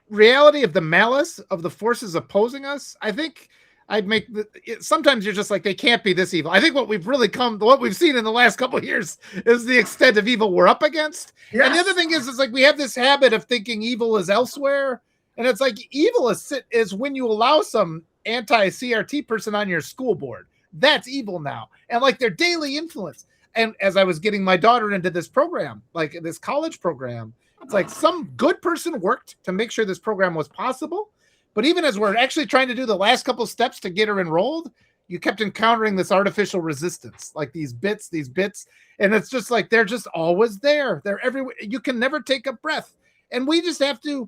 reality of the malice of the forces opposing us. I think sometimes you're just like, they can't be this evil. I think what we've seen in the last couple of years is the extent of evil we're up against. Yes. And the other thing is like, we have this habit of thinking evil is elsewhere. And it's like, evil is when you allow some anti-CRT person on your school board. That's evil now. And like their daily influence. And as I was getting my daughter into this program, like this college program, it's like some good person worked to make sure this program was possible. But even as we're actually trying to do the last couple steps to get her enrolled, you kept encountering this artificial resistance, like these bits. And it's just like, they're just always there. They're everywhere. You can never take a breath. And we just have to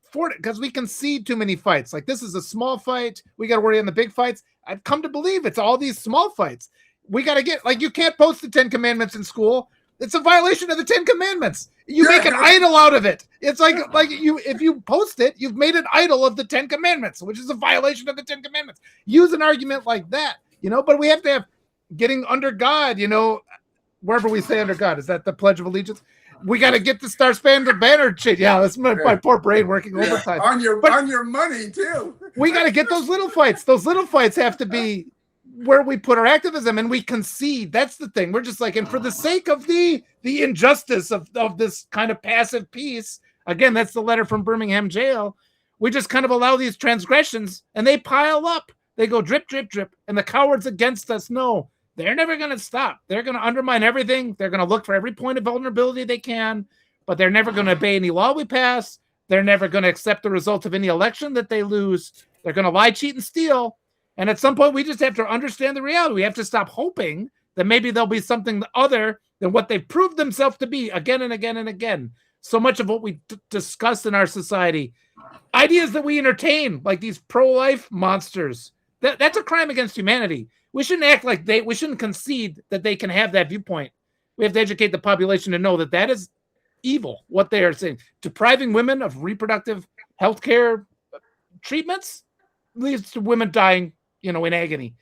afford it because we concede too many fights. Like, this is a small fight. We got to worry on the big fights. I've come to believe it's all these small fights. We got to get, like, you can't post the 10 Commandments in school. It's a violation of the 10 Commandments. You make an idol out of it. It's like if you post it, you've made an idol of the 10 Commandments, which is a violation of the 10 Commandments. Use an argument like that, but we have to have getting under God, wherever we say under God. Is that the Pledge of Allegiance? We got to get the Star Spangled Banner shit. Yeah, that's my poor brain working overtime. On your money too. We got to get those little fights. Those little fights have to be where we put our activism, and we concede. That's the thing. We're just like, and for the sake of the injustice of this kind of passive peace, again, that's the letter from Birmingham jail. We just kind of allow these transgressions, and they pile up. They go drip, drip, drip. And the cowards against us know they're never going to stop. They're going to undermine everything. They're going to look for every point of vulnerability they can, but they're never going to obey any law we pass. They're never going to accept the result of any election that they lose. They're going to lie, cheat, and steal. And at some point, we just have to understand the reality. We have to stop hoping that maybe there'll be something other than what they've proved themselves to be again and again and again. So much of what we discuss in our society, ideas that we entertain, like these pro-life monsters, that's a crime against humanity. We shouldn't act like we shouldn't concede that they can have that viewpoint. We have to educate the population to know that that is evil, what they are saying. Depriving women of reproductive health care treatments leads to women dying, in agony.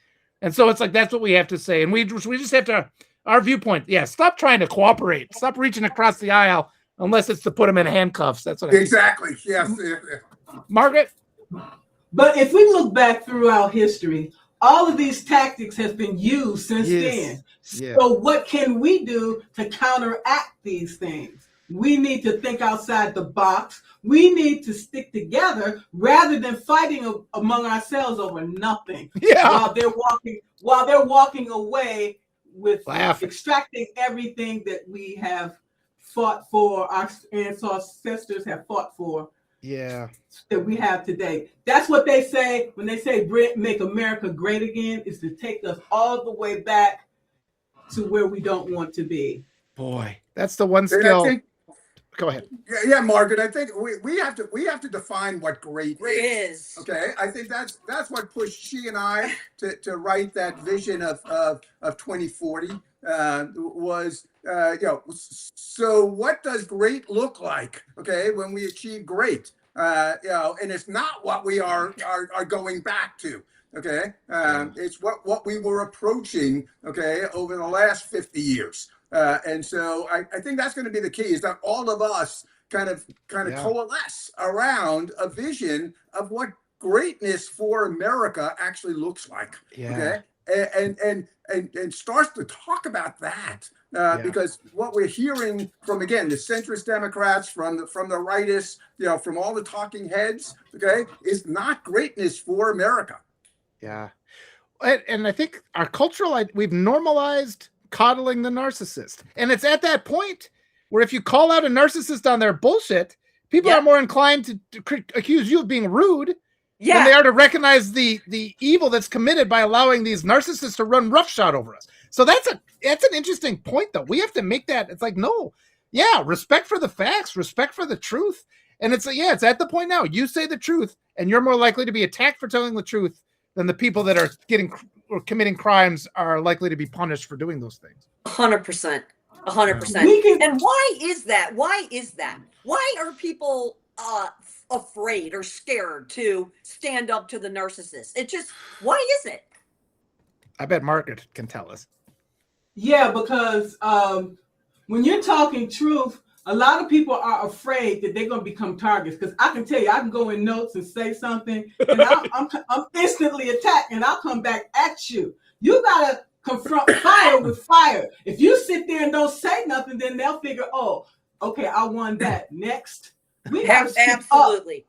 And so it's like, that's what we have to say. And we just have to, our viewpoint, stop trying to cooperate. Stop reaching across the aisle unless it's to put them in handcuffs. That's what exactly. Yes. Margaret? But if we look back throughout history, all of these tactics have been used since then. Yeah. So what can we do to counteract these things? We need to think outside the box. We need to stick together rather than fighting among ourselves over nothing. Yeah. While they're walking away with extracting everything that we have fought for, our ancestors have fought for. Yeah. That we have today. That's what they say when they say make America great again, is to take us all the way back to where we don't want to be. Boy, that's the one skill. Go ahead. Yeah, Margaret. I think we have to define what great is. Okay, I think that's what pushed she and I to write that vision of 2040. So what does great look like? Okay, when we achieve great, and it's not what we are going back to. Okay, it's what we were approaching. Okay, over the last 50 years. And so I think that's going to be the key, is that all of us kind of coalesce around a vision of what greatness for America actually looks like. Yeah. Okay. And starts to talk about that because what we're hearing from, again, the centrist Democrats, from the rightists, from all the talking heads, okay, is not greatness for America. Yeah. And I think our cultural, we've normalized coddling the narcissist. And it's at that point where if you call out a narcissist on their bullshit, people are more inclined to accuse you of being rude than they are to recognize the evil that's committed by allowing these narcissists to run roughshod over us. So that's an interesting point, though. We have to make that. It's like, no, respect for the facts, respect for the truth. And it's it's at the point now. You say the truth, and you're more likely to be attacked for telling the truth than the people that are committing crimes are likely to be punished for doing those things. 100%. 100%. And why is that? Why are people afraid or scared to stand up to the narcissist? Why is it? I bet Margaret can tell us. Yeah, because when you're talking truth, a lot of people are afraid that they're going to become targets, because I can tell you, I can go in notes and say something, and I'm instantly attacked, and I'll come back at you. You got to confront fire with fire. If you sit there and don't say nothing, then they'll figure, oh, okay, I won that. Next. We got to speak Absolutely. up.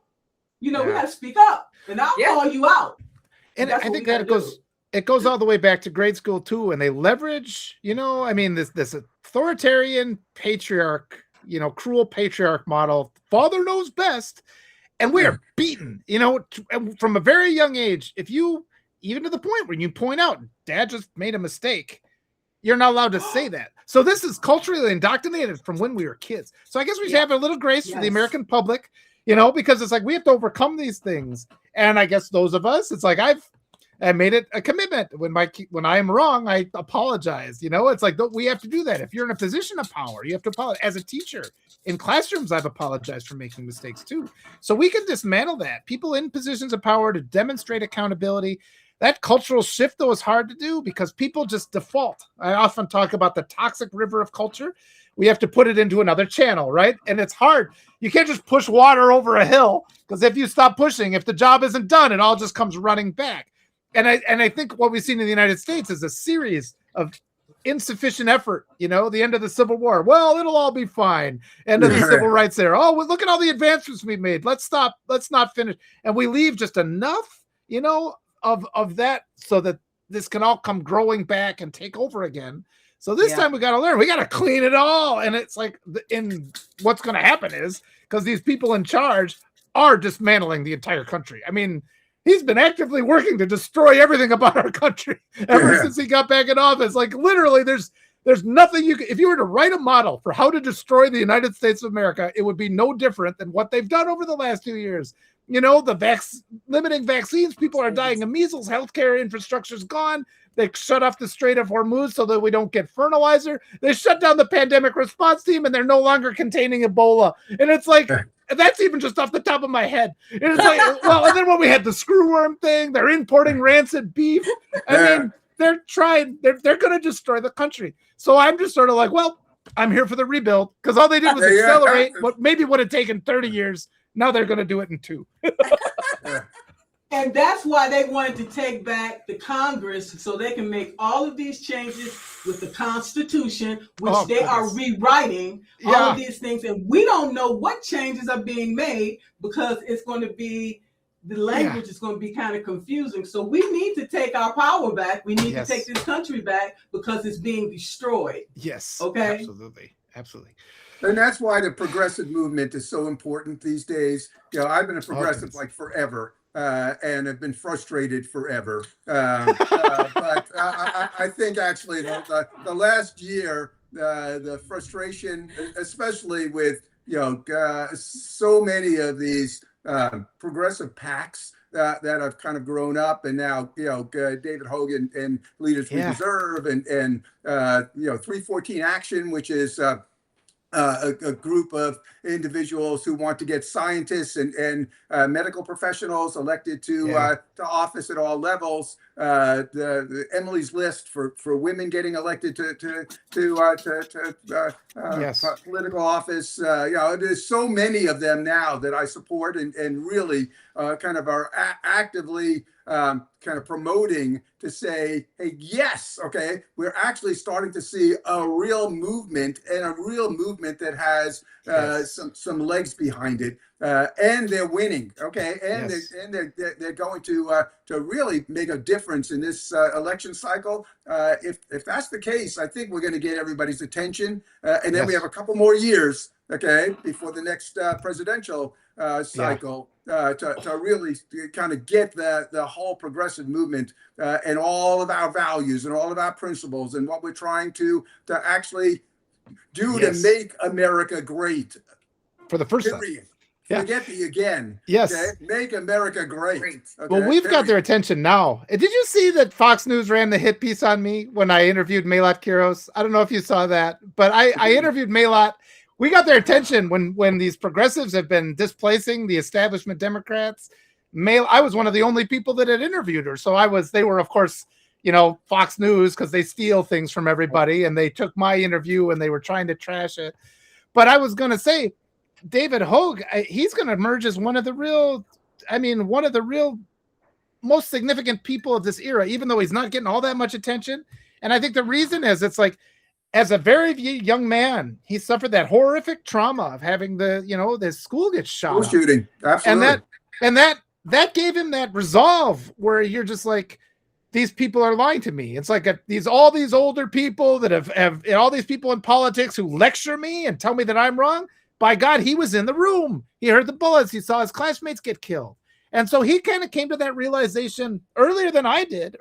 We got to speak up, and I'll call you out. And I think that it goes all the way back to grade school too, and they leverage, this authoritarian patriarch, cruel patriarch model. Father knows best, and we are beaten, from a very young age. If you, even to the point where you point out, Dad just made a mistake, you're not allowed to say that. So this is culturally indoctrinated from when we were kids. So I guess we should have a little grace for the American public, because it's like we have to overcome these things. And I guess those of us, it's like I made it a commitment. When I am wrong, I apologize. It's like we have to do that. If you're in a position of power, you have to apologize. As a teacher in classrooms, I've apologized for making mistakes too. So we can dismantle that. People in positions of power to demonstrate accountability. That cultural shift, though, is hard to do because people just default. I often talk about the toxic river of culture. We have to put it into another channel, right? And it's hard. You can't just push water over a hill, because if you stop pushing, if the job isn't done, it all just comes running back. And I think what we've seen in the United States is a series of insufficient effort. The end of the Civil War. Well, it'll all be fine. End of the civil rights era. Oh, well, look at all the advancements we've made. Let's stop. Let's not finish. And we leave just enough, of that so that this can all come growing back and take over again. So this time we got to learn. We got to clean it all. And it's like, what's going to happen is, because these people in charge are dismantling the entire country. I mean, he's been actively working to destroy everything about our country ever since he got back in office. Like literally, there's nothing if you were to write a model for how to destroy the United States of America, it would be no different than what they've done over the last 2 years. Limiting vaccines, people are dying of measles, healthcare infrastructure is gone. They shut off the Strait of Hormuz so that we don't get fertilizer. They shut down the pandemic response team, and they're no longer containing Ebola. And it's like, that's even just off the top of my head. And it's like, well, and then when we had the screwworm thing, they're importing rancid beef. I mean, they're going to destroy the country. So I'm just sort of like, well, I'm here for the rebuild, because all they did was accelerate what maybe would have taken 30 years. Now they're going to do it in 2. And that's why they wanted to take back the Congress, so they can make all of these changes with the Constitution, which they are rewriting all of these things. And we don't know what changes are being made, because it's going to be, the language is going to be kind of confusing. So we need to take our power back. We need to take this country back, because it's being destroyed. Yes. Okay. Absolutely. Absolutely. And that's why the progressive movement is so important these days. I've been a progressive like forever, and have been frustrated forever. But I think actually the last year, the frustration, especially with so many of these progressive PACs that have kind of grown up, and now David Hogan and Leaders We Deserve, and 314 Action, which is a group of individuals who want to get scientists and medical professionals elected to office at all levels. The Emily's List for women getting elected to political office. There's so many of them now that I support and really kind of are actively kind of promoting to say, hey, yes, okay, we're actually starting to see a real movement, and a real movement that has some legs behind it, and they're winning, okay, and they're going to really make a difference in this election cycle. If that's the case, I think we're going to get everybody's attention, and then we have a couple more years, okay, before the next presidential cycle. To really kind of get the whole progressive movement and all of our values and all of our principles and what we're trying to actually do to make America great. For the first time. Forget the again. Yes. Okay? Make America great. Okay? Well, we've got their attention now. Did you see that Fox News ran the hit piece on me when I interviewed Maylot Kiros? I don't know if you saw that, but I interviewed Maylot. We got their attention when these progressives have been displacing the establishment Democrats. I was one of the only people that had interviewed her. So they were, of course, Fox News, because they steal things from everybody, and they took my interview and they were trying to trash it. But I was going to say, David Hogue, he's going to emerge as one of the real most significant people of this era, even though he's not getting all that much attention. And I think the reason is it's like, as a very young man, he suffered that horrific trauma of having the school get shot School shooting. Absolutely. And that gave him that resolve where you're just like, these people are lying to me. It's like all these older people that have all these people in politics who lecture me and tell me that I'm wrong. By God, he was in the room. He heard the bullets. He saw his classmates get killed. And so he kind of came to that realization earlier than I did,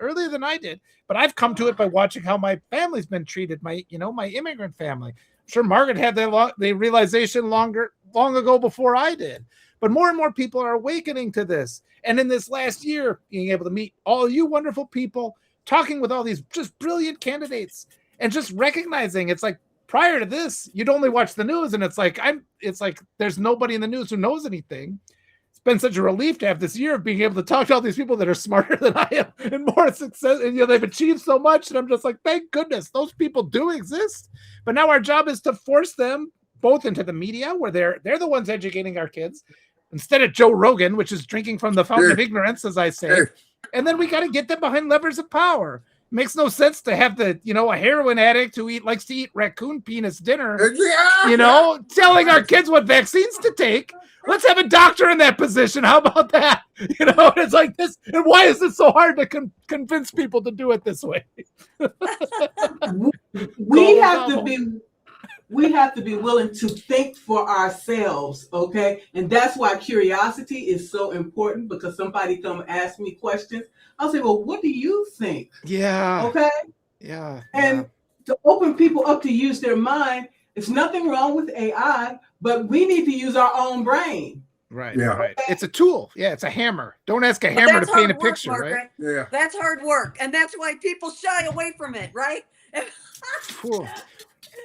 but I've come to it by watching how my family's been treated, my immigrant family. I'm sure Margaret had the realization long ago before I did, but more and more people are awakening to this. And in this last year, being able to meet all you wonderful people, talking with all these just brilliant candidates and just recognizing it's like, prior to this, you'd only watch the news and it's like there's nobody in the news who knows anything. It's been such a relief to have this year of being able to talk to all these people that are smarter than I am and more success. And they've achieved so much. And I'm just like, thank goodness those people do exist. But now our job is to force them both into the media where they're the ones educating our kids instead of Joe Rogan, which is drinking from the fountain of ignorance, as I say. And then we got to get them behind levers of power. Makes no sense to have a heroin addict who likes to eat raccoon penis dinner, telling our kids what vaccines to take. Let's have a doctor in that position. How about that? It's like this. And why is it so hard to convince people to do it this way? we have to be willing to think for ourselves, okay? And that's why curiosity is so important, because somebody come ask me questions. I'll say, well, what do you think? Yeah. Okay. Yeah. And to open people up to use their mind, there's nothing wrong with AI, but we need to use our own brain. Right. Yeah. Right. It's a tool. Yeah. It's a hammer. Don't ask a hammer to paint a picture, Margaret. right? Yeah. That's hard work. And that's why people shy away from it, right? Cool.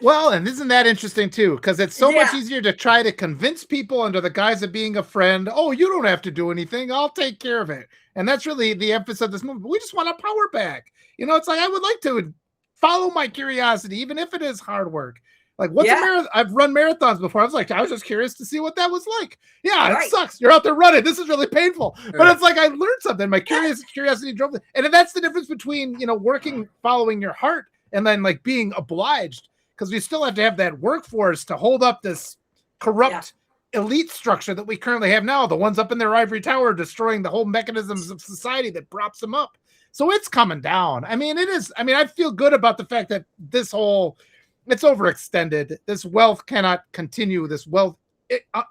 Well, and isn't that interesting too? Because it's so much easier to try to convince people under the guise of being a friend. Oh, you don't have to do anything. I'll take care of it. And that's really the emphasis of this movement. We just want our power back. It's like I would like to follow my curiosity, even if it is hard work. Like what's a marathon? I've run marathons before. I was just curious to see what that was like. Yeah, It sucks. You're out there running. This is really painful. But it's like I learned something. My curiosity drove it. And that's the difference between, working, following your heart, and then like being obliged. Because we still have to have that workforce to hold up this corrupt elite structure that we currently have now. The ones up in their ivory tower destroying the whole mechanisms of society that props them up. So it's coming down. I mean, it is. I mean, I feel good about the fact that it's overextended. This wealth cannot continue. This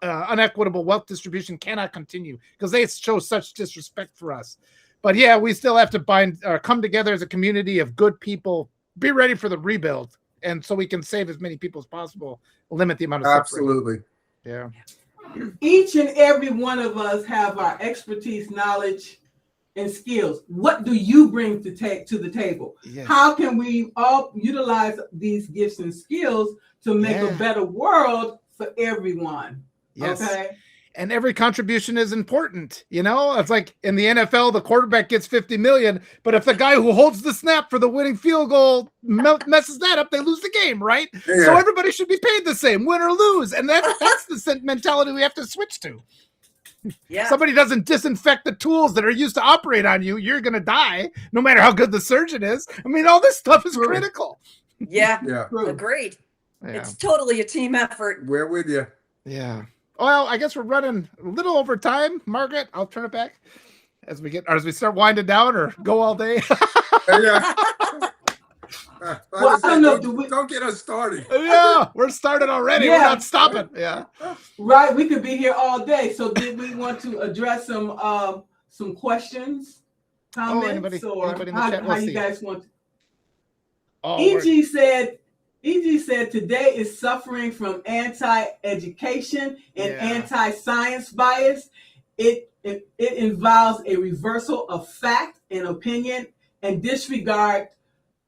unequitable wealth distribution cannot continue because they show such disrespect for us. But yeah, we still have to come together as a community of good people, be ready for the rebuild. And so we can save as many people as possible, limit the amount of suffering. Absolutely. Yeah. Each and every one of us have our expertise, knowledge, and skills. What do you bring to the table? Yes. How can we all utilize these gifts and skills to make a better world for everyone? Yes. Okay. And every contribution is important. It's like in the NFL, the quarterback gets $50 million, but if the guy who holds the snap for the winning field goal messes that up, they lose the game, right? Yeah. So everybody should be paid the same, win or lose. And that's the mentality we have to switch to. Yeah. Somebody doesn't disinfect the tools that are used to operate on you, you're going to die, no matter how good the surgeon is. I mean, all this stuff is critical. Yeah. Agreed. Yeah. It's totally a team effort. We're with you. Yeah. Well, I guess we're running a little over time. Margaret, I'll turn it back as we start winding down or go all day. Yeah. Well, I don't know. Don't get us started. Yeah, we're started already. Yeah. We're not stopping. Yeah. Right. We could be here all day. So did we want to address some questions, comments, anybody in the chat? How you guys want to? EG said today is suffering from anti-education and anti-science bias. It involves a reversal of fact and opinion and disregard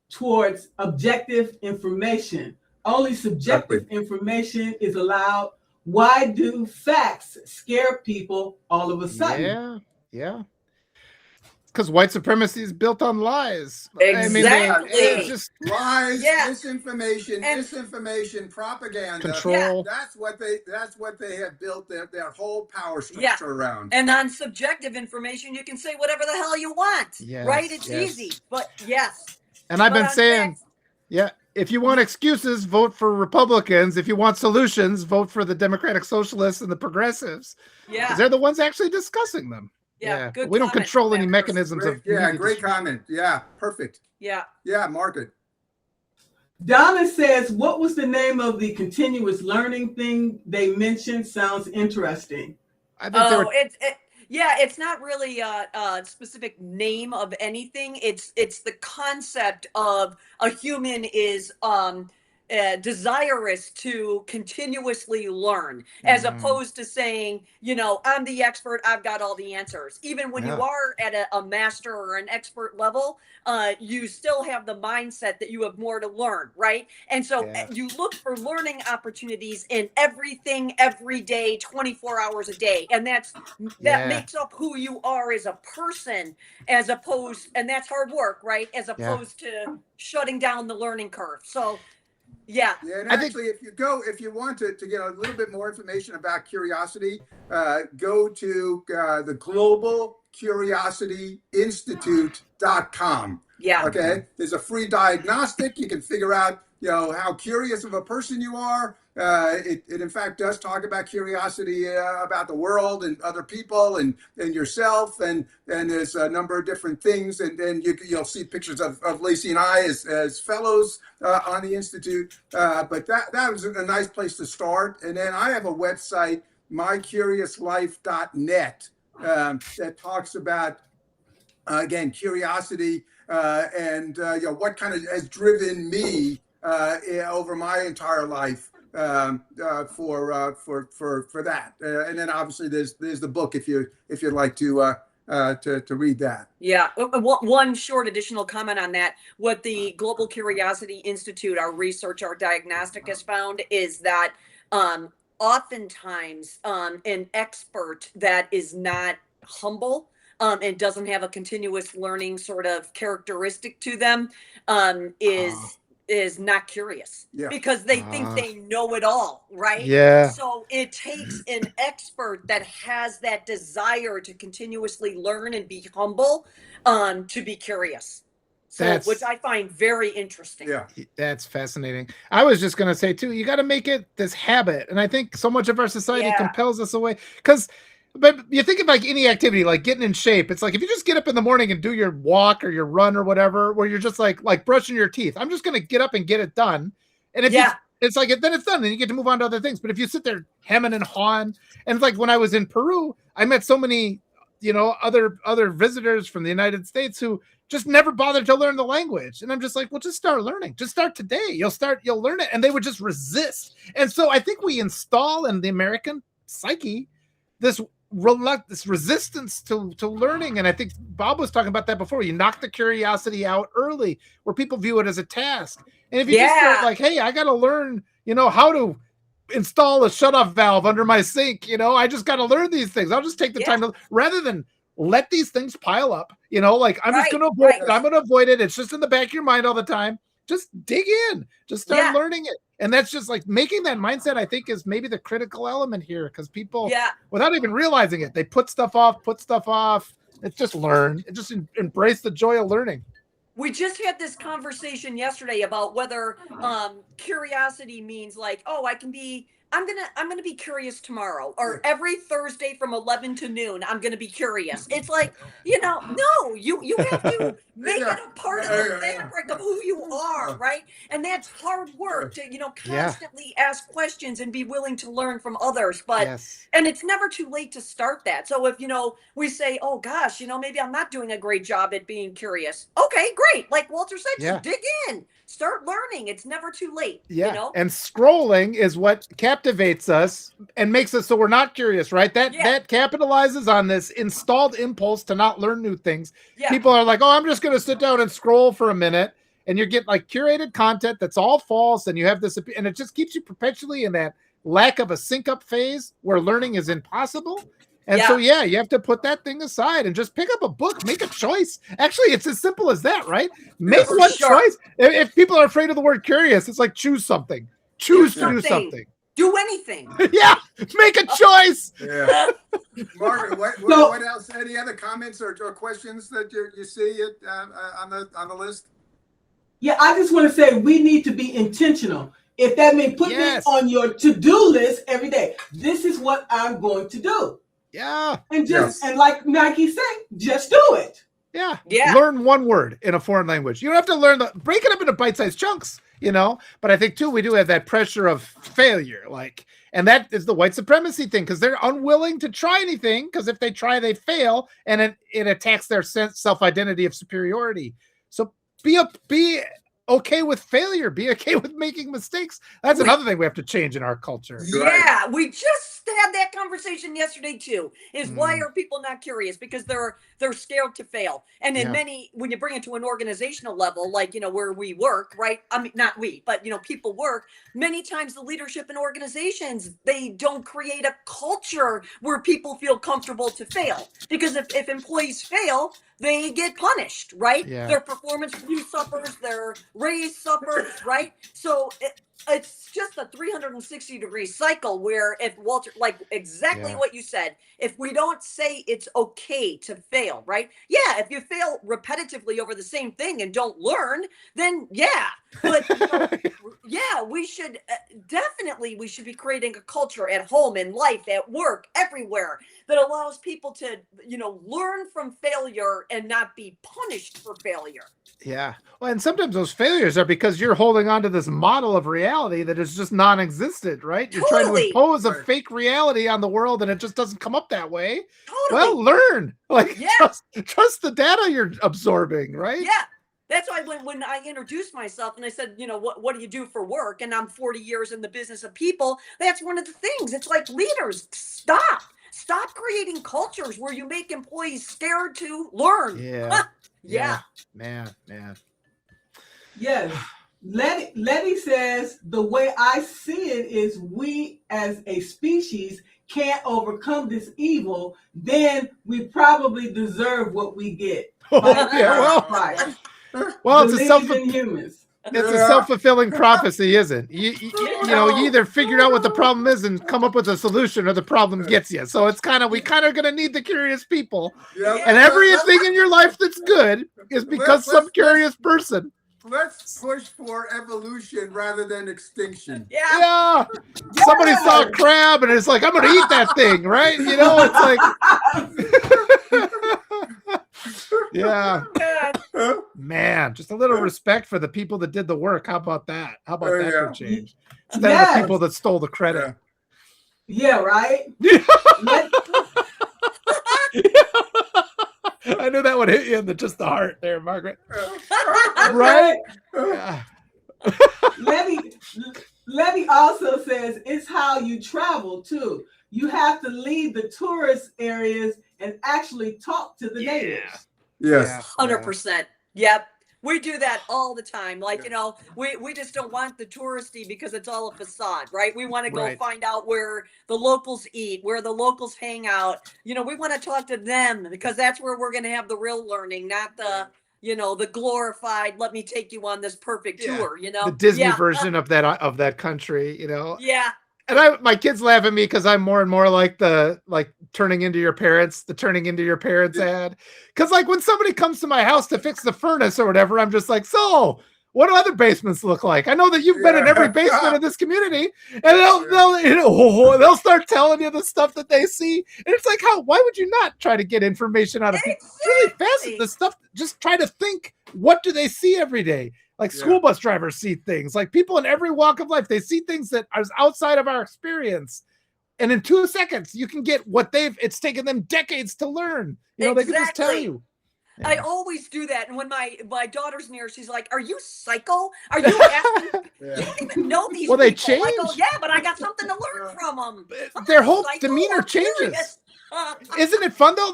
towards objective information. Only subjective information is allowed. Why do facts scare people all of a sudden? Yeah. because white supremacy is built on lies. Exactly. It's just lies, Yeah. misinformation, And- disinformation, propaganda. control. That's what they have built their whole power structure around. And on subjective information, you can say whatever the hell you want, Yes, right? It's yes. easy, but yes. And I've But been on saying, facts- yeah, if you want excuses, vote for Republicans. If you want solutions, vote for the Democratic Socialists and the progressives. yeah, Because they're the ones actually discussing them. yeah, good We don't comment control from any that mechanisms Great, of media great distribution. comment. Yeah, perfect. Yeah. Yeah, mark it. Donna says, what was the name of the continuous learning thing they mentioned? Sounds interesting. I think they were, It's not really a specific name of anything. It's the concept of a human is desirous to continuously learn, as opposed to saying, I'm the expert, I've got all the answers. Even when you are at a master or an expert level, you still have the mindset that you have more to learn, right? And so you look for learning opportunities in everything, every day, 24 hours a day. And that makes up who you are as a person, as opposed, and that's hard work, right? As opposed to shutting down the learning curve. So yeah, and actually, if you want to get a little bit more information about curiosity, go to the Global Curiosity Institute.com. Yeah. Okay. There's a free diagnostic. You can figure out, how curious of a person you are. It in fact does talk about curiosity about the world and other people and yourself. And there's a number of different things. And then you'll see pictures of Lacey and I as fellows on the Institute. But that was a nice place to start. And then I have a website, mycuriouslife.net, that talks about, again, curiosity and what kind of has driven me over my entire life for that. And then obviously there's the book if you'd like to read that. Yeah. One short additional comment on that. What the Global Curiosity Institute, our research, our diagnostic has found is that oftentimes an expert that is not humble and doesn't have a continuous learning sort of characteristic to them is not curious, because they think they know it all, right? Yeah. So it takes an expert that has that desire to continuously learn and be humble to be curious. So, which I find very interesting. Yeah. That's fascinating. I was just going to say too, you got to make it this habit. And I think so much of our society compels us away but you think of like any activity, like getting in shape. It's like, if you just get up in the morning and do your walk or your run or whatever, where you're just like brushing your teeth, I'm just going to get up and get it done. And if it's like, then it's done and you get to move on to other things. But if you sit there hemming and hawing, and it's like when I was in Peru, I met so many, other visitors from the United States who just never bothered to learn the language. And I'm just like, well, just start learning. Just start today. You'll learn it. And they would just resist. And so I think we install in the American psyche this resistance to learning. And I think Bob was talking about that before. You knock the curiosity out early, where people view it as a task. And if you just start like, hey, I got to learn, how to install a shutoff valve under my sink, I just got to learn these things. I'll just take the time to, rather than let these things pile up, like I'm just going to avoid it. I'm going to avoid it. It's just in the back of your mind all the time. Just dig in, just start learning it. And that's just like making that mindset, I think, is maybe the critical element here, because people, without even realizing it, they put stuff off. It's just learn. It just embrace the joy of learning. We just had this conversation yesterday about whether curiosity means like, I'm gonna be curious tomorrow, or every Thursday from 11 to noon, I'm gonna be curious. It's like, no, you have to make it a part of the fabric of who you are, right? And that's hard work to, constantly ask questions and be willing to learn from others. But and it's never too late to start that. So if we say, oh gosh, maybe I'm not doing a great job at being curious. Okay, great. Like Walter said, just dig in. Start learning. It's never too late. And scrolling is what captivates us and makes us so we're not curious, right? That capitalizes on this installed impulse to not learn new things. People are like, oh, I'm just going to sit down and scroll for a minute, and you get like curated content that's all false, and you have this, and it just keeps you perpetually in that lack of a sync up phase where learning is impossible. And so, yeah, you have to put that thing aside and just pick up a book, make a choice. Actually, it's as simple as that, right? Make one choice. If people are afraid of the word curious, it's like choose something. Choose to do something. Do anything. Yeah, make a choice. Yeah. Margaret, what else? Any other comments or questions that you see on the list? Yeah, I just want to say we need to be intentional. If that means putting it on your to-do list every day, this is what I'm going to do. Yeah. And and like Nike said, just do it. Yeah. Learn one word in a foreign language. You don't have to learn break it up into bite-sized chunks, but I think too, we do have that pressure of failure. And that is the white supremacy thing, because they're unwilling to try anything, because if they try, they fail, and it attacks their self-identity of superiority. So be okay with failure. Be okay with making mistakes. That's another thing we have to change in our culture. Yeah, we just had that conversation yesterday too. Is why are people not curious? Because they're scared to fail. And in when you bring it to an organizational level, like where we work, right? I mean, not we, but people work. Many times the leadership in organizations, they don't create a culture where people feel comfortable to fail. Because if employees fail, they get punished, right? Yeah. Their performance review suffers, their raise suffers, right? So it's just a 360-degree cycle where if Walter, like exactly what you said, if we don't say it's okay to fail, right? Yeah, if you fail repetitively over the same thing and don't learn, then but we should definitely be creating a culture at home, in life, at work, everywhere that allows people to learn from failure and not be punished for failure. Yeah. Well, and sometimes those failures are because you're holding on to this model of reality that is just non-existent, right? You're trying to impose a fake reality on the world, and it just doesn't come up that way. Well, learn. Trust the data you're absorbing, right? Yeah. That's why when I introduced myself and I said, what do you do for work? And I'm 40 years in the business of people. That's one of the things. It's like, leaders, stop creating cultures where you make employees scared to learn. Yeah. Man. Yes. Letty says, the way I see it is we as a species can't overcome this evil, then we probably deserve what we get. Well, it's a self-fulfilling prophecy, isn't it? You either figure out what the problem is and come up with a solution, or the problem gets you. So it's we kind of going to need the curious people. And everything in your life that's good is because some curious person. Let's push for evolution rather than extinction. Yeah. Somebody saw a crab and it's like, I'm going to eat that thing, right? It's like... Yeah. Man, just a little respect for the people that did the work. How about that? How about that for change? Instead of the people that stole the credit. Yeah, right? I knew that would hit you in just the heart there, Margaret. Right? Yeah. Levy also says it's how you travel too. You have to leave the tourist areas and actually talk to the natives. Yes. 100%. Yep. We do that all the time. We just don't want the touristy because it's all a facade, right? We want to go find out where the locals eat, where the locals hang out. We want to talk to them because that's where we're going to have the real learning, not the the glorified, let me take you on this perfect tour, the Disney version of that country, Yeah. And my kids laugh at me because I'm more and more like the turning into your parents ad. Because when somebody comes to my house to fix the furnace or whatever, I'm just like, so what do other basements look like? I know that you've been in every basement of this community, and they'll start telling you the stuff that they see, and it's like, why would you not try to get information out of people? It's really fascinating. The stuff. Just try to think, what do they see every day? School bus drivers see things, people in every walk of life, they see things that are outside of our experience. And in 2 seconds, you can get what it's taken them decades to learn. They can just tell you. Yeah. I always do that. And when my daughter's near, she's like, are you psycho? Are you asking? You don't even know these people. They change. I go, yeah, but I got something to learn from them. Their whole demeanor changes. Isn't it fun though?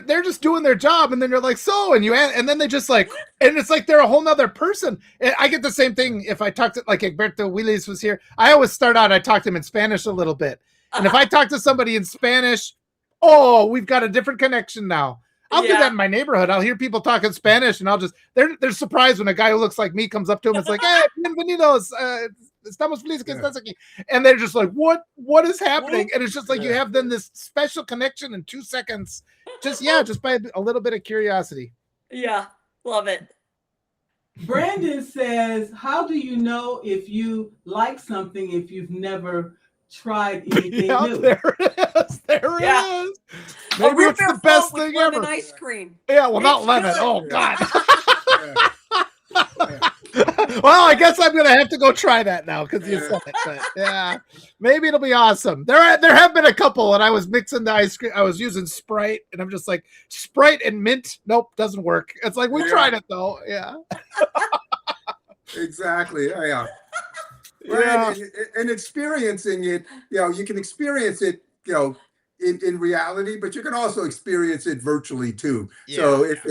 They're just doing their job, and then you're like, and then they just and it's like they're a whole nother person. And I get the same thing if I talk to Egberto Willis was here. I always start out, I talk to him in Spanish a little bit. And if I talk to somebody in Spanish, oh, we've got a different connection now. I'll do Yeah. that in my neighborhood. I'll hear people talking Spanish, and I'll just they're surprised when a guy who looks like me comes up to him. It's like, hey, bienvenidos, estamos felices que estás aquí, and they're just like, what is happening? And it's just like you have then this special connection in 2 seconds, just by a little bit of curiosity. Yeah, love it. Brandon says, how do you know if you like something if you've never tried anything Yeah, new? there it is. There it Yeah. is. A Maybe root it's beer the best float with thing lemon ever. ice cream. Yeah, well, not It's lemon. good. Oh God. Yeah. Well, I guess I'm gonna have to go try that now because you said it. But yeah, maybe it'll be awesome. There have been a couple, and I was mixing the ice cream. I was using Sprite, and I'm just like, Sprite and mint. Nope, doesn't work. It's like we tried it though. Yeah. Exactly. Yeah. Yeah. And experiencing it, you can experience it, in reality, but you can also experience it virtually too. Yeah. So if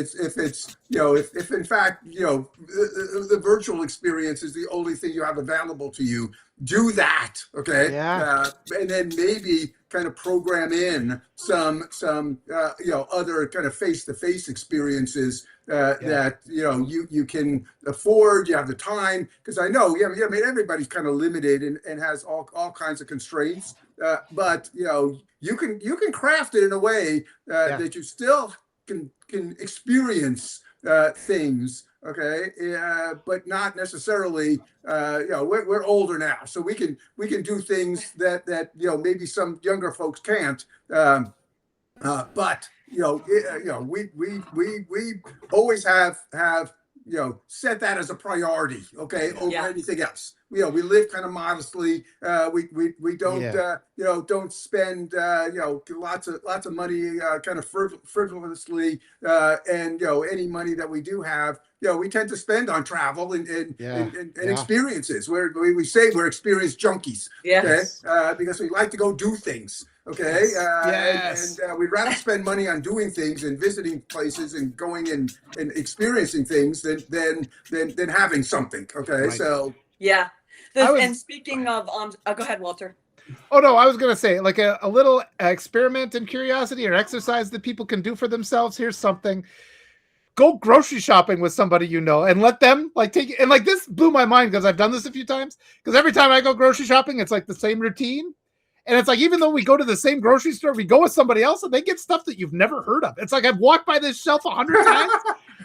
in fact, the virtual experience is the only thing you have available to you, do that. Okay. Yeah. And then maybe kind of program in some other kind of face-to-face experiences that you can afford. You have the time, because I know everybody's kind of limited and has all kinds of constraints, but you can craft it in a way that you still can experience things. Okay, but not necessarily. We're older now, so we can do things that maybe some younger folks can't. But we always have set that as a priority. Okay, over anything else. We live kind of modestly. We don't don't spend lots of money kind of frivolously, and any money that we do have, we tend to spend on travel and experiences. We say we're experience junkies. Yes. Okay, because we like to go do things. Okay. Yes. And we'd rather spend money on doing things and visiting places and going and experiencing things than having something. Okay. Right. So Yeah. And speaking of, go ahead, Walter. Oh no, I was gonna say like a little experiment and curiosity or exercise that people can do for themselves. Here's something. Go grocery shopping with somebody and let them take it. And this blew my mind because I've done this a few times. Because every time I go grocery shopping, it's like the same routine. And it's like, even though we go to the same grocery store, we go with somebody else and they get stuff that you've never heard of. It's like I've walked by this shelf 100 times.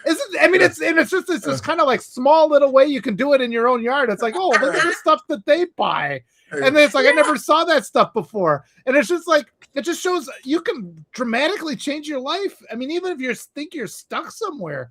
It's just this kind of like small little way you can do it in your own yard. It's like, oh, look at the stuff that they buy. And then it's like, I never saw that stuff before. And it's just like, it just shows you can dramatically change your life. I mean, even if you think you're stuck somewhere,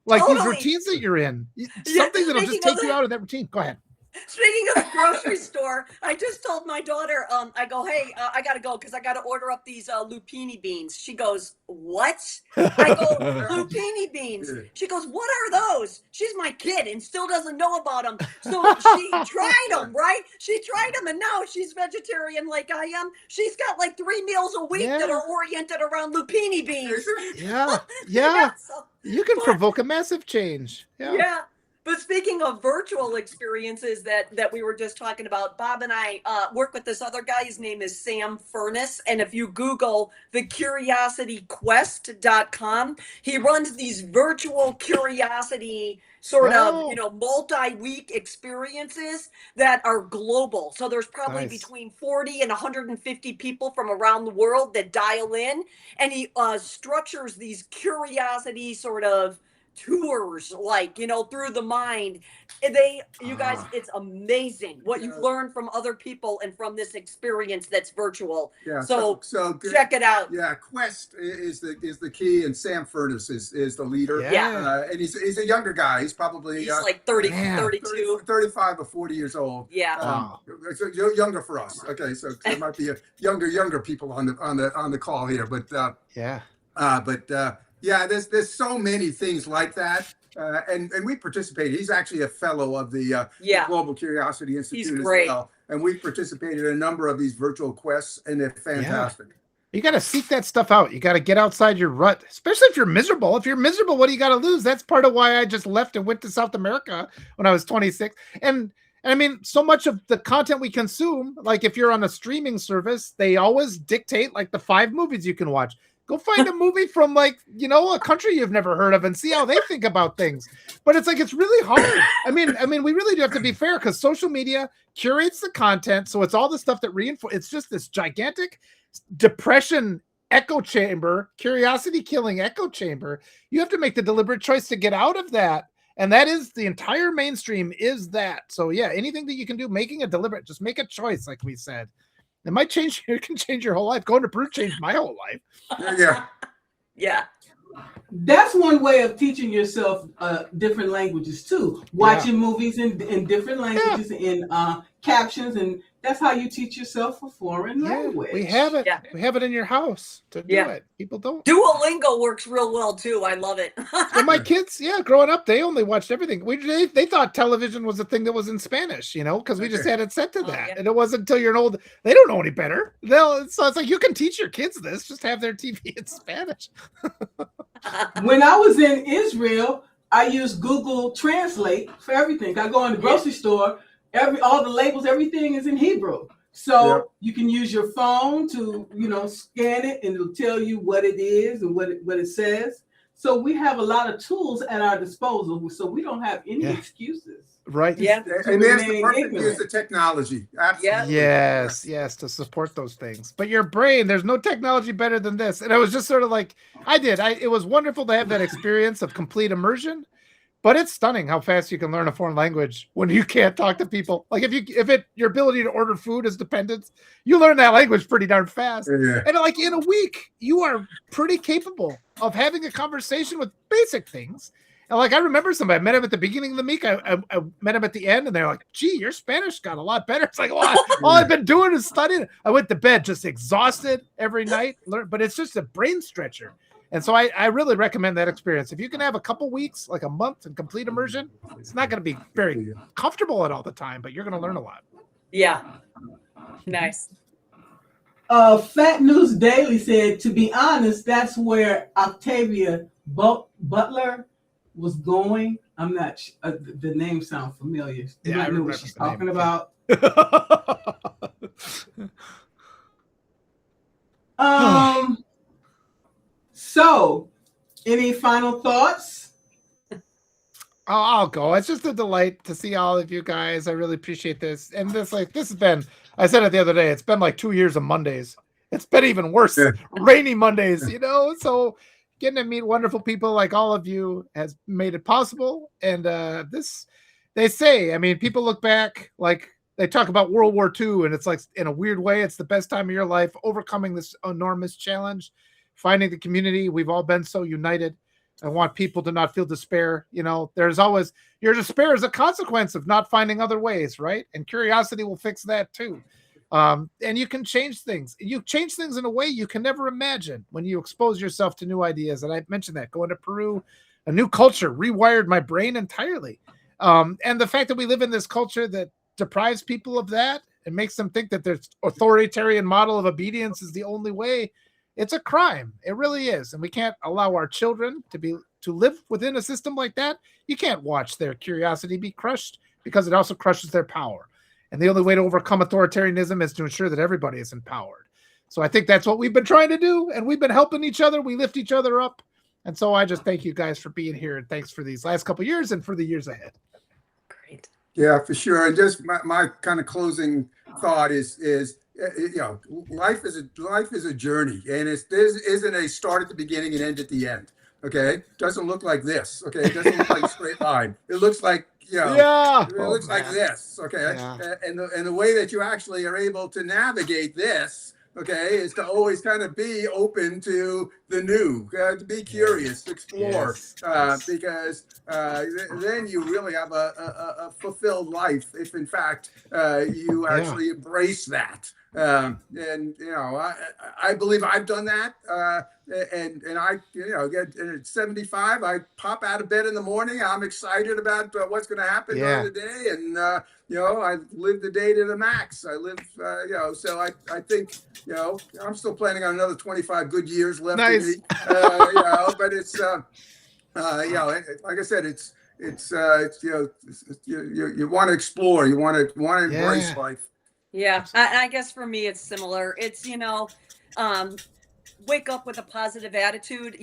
like these routines that you're in, something that'll just take you out of that routine. Go ahead. Speaking of the grocery store, I just told my daughter, I go, hey, I got to go because I got to order up these lupini beans. She goes, what? I go, lupini beans. She goes, what are those? She's my kid and still doesn't know about them. So she tried them, right? She tried them, and now she's vegetarian like I am. She's got like 3 meals a week that are oriented around lupini beans. Yeah. So, you can provoke a massive change. Yeah. But speaking of virtual experiences that we were just talking about, Bob and I work with this other guy. His name is Sam Furness. And if you Google thecuriosityquest.com, he runs these virtual curiosity sort of, multi-week experiences that are global. So there's probably between 40 and 150 people from around the world that dial in. And he structures these curiosity sort of tours, through the mind. You guys, it's amazing what you've learned from other people and from this experience that's virtual. Yeah. So check it out. Yeah. Quest is the key, and Sam Furness is the leader. Yeah. And he's a younger guy. He's probably like 32, 35 or 40 years old. Yeah. So younger for us. Okay. So there might be younger people on the call here, but there's so many things like that, and we participated. He's actually a fellow of the Global Curiosity Institute as well, and we've participated in a number of these virtual quests, and they're fantastic. You got to seek that stuff out. You got to get outside your rut, especially if you're miserable. If you're miserable, what do you got to lose? That's part of why I just left and went to South America when I was 26. And And I mean, so much of the content we consume, like if you're on a streaming service, they always dictate like the 5 movies you can watch. Go find a movie from like, a country you've never heard of and see how they think about things. But it's like, it's really hard. I mean, we really do have to be fair because social media curates the content. So it's all the stuff that it's just this gigantic depression echo chamber, curiosity killing echo chamber. You have to make the deliberate choice to get out of that. And that is the entire mainstream is that. So yeah, anything that you can do, making a deliberate, just make a choice. Like we said, it might change. It can change your whole life. Going to Peru changed my whole life. Yeah. Yeah. That's one way of teaching yourself different languages too. Watching movies in different languages in captions, and that's how you teach yourself a foreign language. We have it. Yeah. We have it in your house to do it. People don't. Duolingo works real well too. I love it. Well, my kids, growing up, they only watched everything. They thought television was a thing that was in Spanish, because we just had it set to that. And it wasn't until you're an old, they don't know any better. So it's like, you can teach your kids this, just have their TV in Spanish. When I was in Israel, I used Google Translate for everything. I go in the grocery store, all the labels, everything is in Hebrew. So you can use your phone to, scan it and it'll tell you what it is and what it says. So we have a lot of tools at our disposal. So we don't have any excuses. Right. Yeah. And there's the perfect use of technology. Absolutely. Yes, to support those things. But your brain, there's no technology better than this. And I was just sort of like, it was wonderful to have that experience of complete immersion. But it's stunning how fast you can learn a foreign language when you can't talk to people. Like your ability to order food is dependent, you learn that language pretty darn fast. Yeah. And like in a week, you are pretty capable of having a conversation with basic things. And like, I remember somebody, I met him at the beginning of the week. I met him at the end and they're like, gee, your Spanish got a lot better. It's like, well, all I've been doing is studying. I went to bed just exhausted every night, but it's just a brain stretcher. And so I really recommend that experience. If you can have a couple weeks, like a month in complete immersion, it's not going to be very comfortable at all the time, but you're going to learn a lot. Yeah. Nice. Fat News Daily said, to be honest, that's where Octavia Butler was going. I'm not the name sounds familiar. Yeah, I know remember what she's the name. talking about. So, any final thoughts? I'll go. It's just a delight to see all of you guys. I really appreciate this. And this has been, I said it the other day, it's been like 2 years of Mondays. It's been even worse. Rainy Mondays, so getting to meet wonderful people like all of you has made it possible. And they say, people look back, like they talk about World War II, and it's like, in a weird way, it's the best time of your life, overcoming this enormous challenge, finding the community. We've all been so united. I want people to not feel despair. There's always, your despair is a consequence of not finding other ways, right? And curiosity will fix that too. And you can change things. You change things in a way you can never imagine when you expose yourself to new ideas. And I mentioned that going to Peru, a new culture rewired my brain entirely. And the fact that we live in this culture that deprives people of that and makes them think that there's authoritarian model of obedience is the only way. It's a crime. It really is. And we can't allow our children to live within a system like that. You can't watch their curiosity be crushed because it also crushes their power. And the only way to overcome authoritarianism is to ensure that everybody is empowered. So I think that's what we've been trying to do. And we've been helping each other. We lift each other up. And so I just thank you guys for being here. And thanks for these last couple of years and for the years ahead. Great. Yeah, for sure. And just my kind of closing thought is life is a journey, and this isn't a start at the beginning and end at the end. Okay, it doesn't look like this. Okay, it doesn't look like a straight line. It looks like it looks like this. Okay, and the way that you actually are able to navigate this, okay, is to always kind of be open to the new, to be curious, to explore, because then you really have a fulfilled life if, in fact, you actually embrace that. And I believe I've done that. And I, get at 75, I pop out of bed in the morning. I'm excited about what's going to happen during the day, and I live the day to the max. I live, so I think, I'm still planning on another 25 good years left in me. But it's, like I said, it's you want to explore, you want to embrace life. Yeah, I guess for me it's similar. It's wake up with a positive attitude.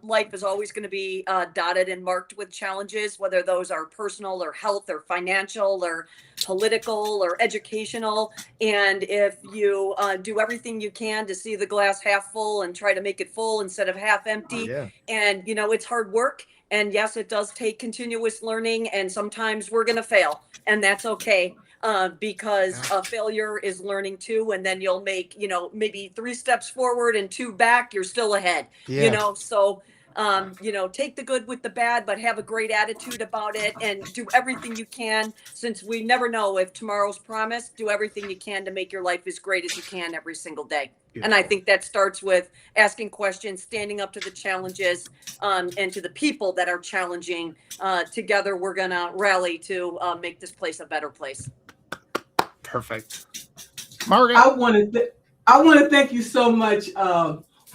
Life is always going to be dotted and marked with challenges, whether those are personal or health or financial or political or educational. And if you do everything you can to see the glass half full and try to make it full instead of half empty, and it's hard work. And yes, it does take continuous learning, and sometimes we're going to fail, and that's okay. Because failure is learning too, and then you'll make maybe 3 steps forward and 2 back. You're still ahead. So take the good with the bad, but have a great attitude about it, and do everything you can, since we never know if tomorrow's promised. Do everything you can to make your life as great as you can every single day. And I think that starts with asking questions, standing up to the challenges, and to the people that are challenging. Together, we're gonna rally to make this place a better place. Perfect. Margaret, I want to thank you so much,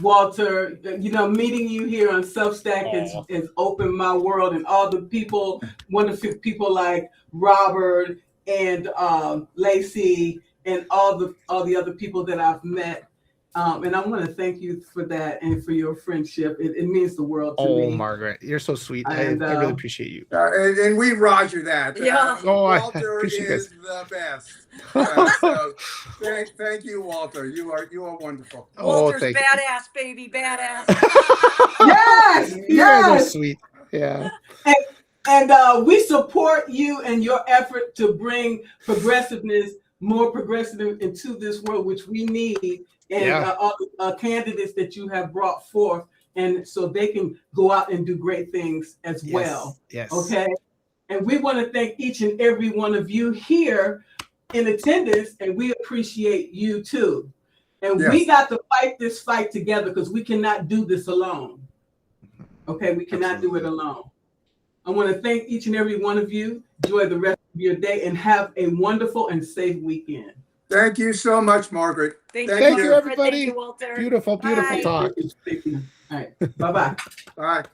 Walter. Meeting you here on Substack has opened my world, and all the people, wonderful people like Robert and Lacey, and all the other people that I've met. And I want to thank you for that and for your friendship. It means the world to me. Oh, Margaret, you're so sweet. And, I really appreciate you. And we roger that. Yeah. Walter is the best. So thank you, Walter. You are wonderful. Walter's badass, baby, badass. Yes, You guys are sweet. Yeah. And we support you and your effort to bring more progressive into this world, which we need. And all the candidates that you have brought forth, and so they can go out and do great things as well. Yes. Okay. And we want to thank each and every one of you here in attendance, and we appreciate you too. And we got to fight this fight together, because we cannot do this alone. Okay, we cannot do it alone. I want to thank each and every one of you. Enjoy the rest of your day and have a wonderful and safe weekend. Thank you so much, Margaret. Thank you, everybody. Thank you, Walter. Beautiful Bye. talk. All right. Bye-bye. Bye.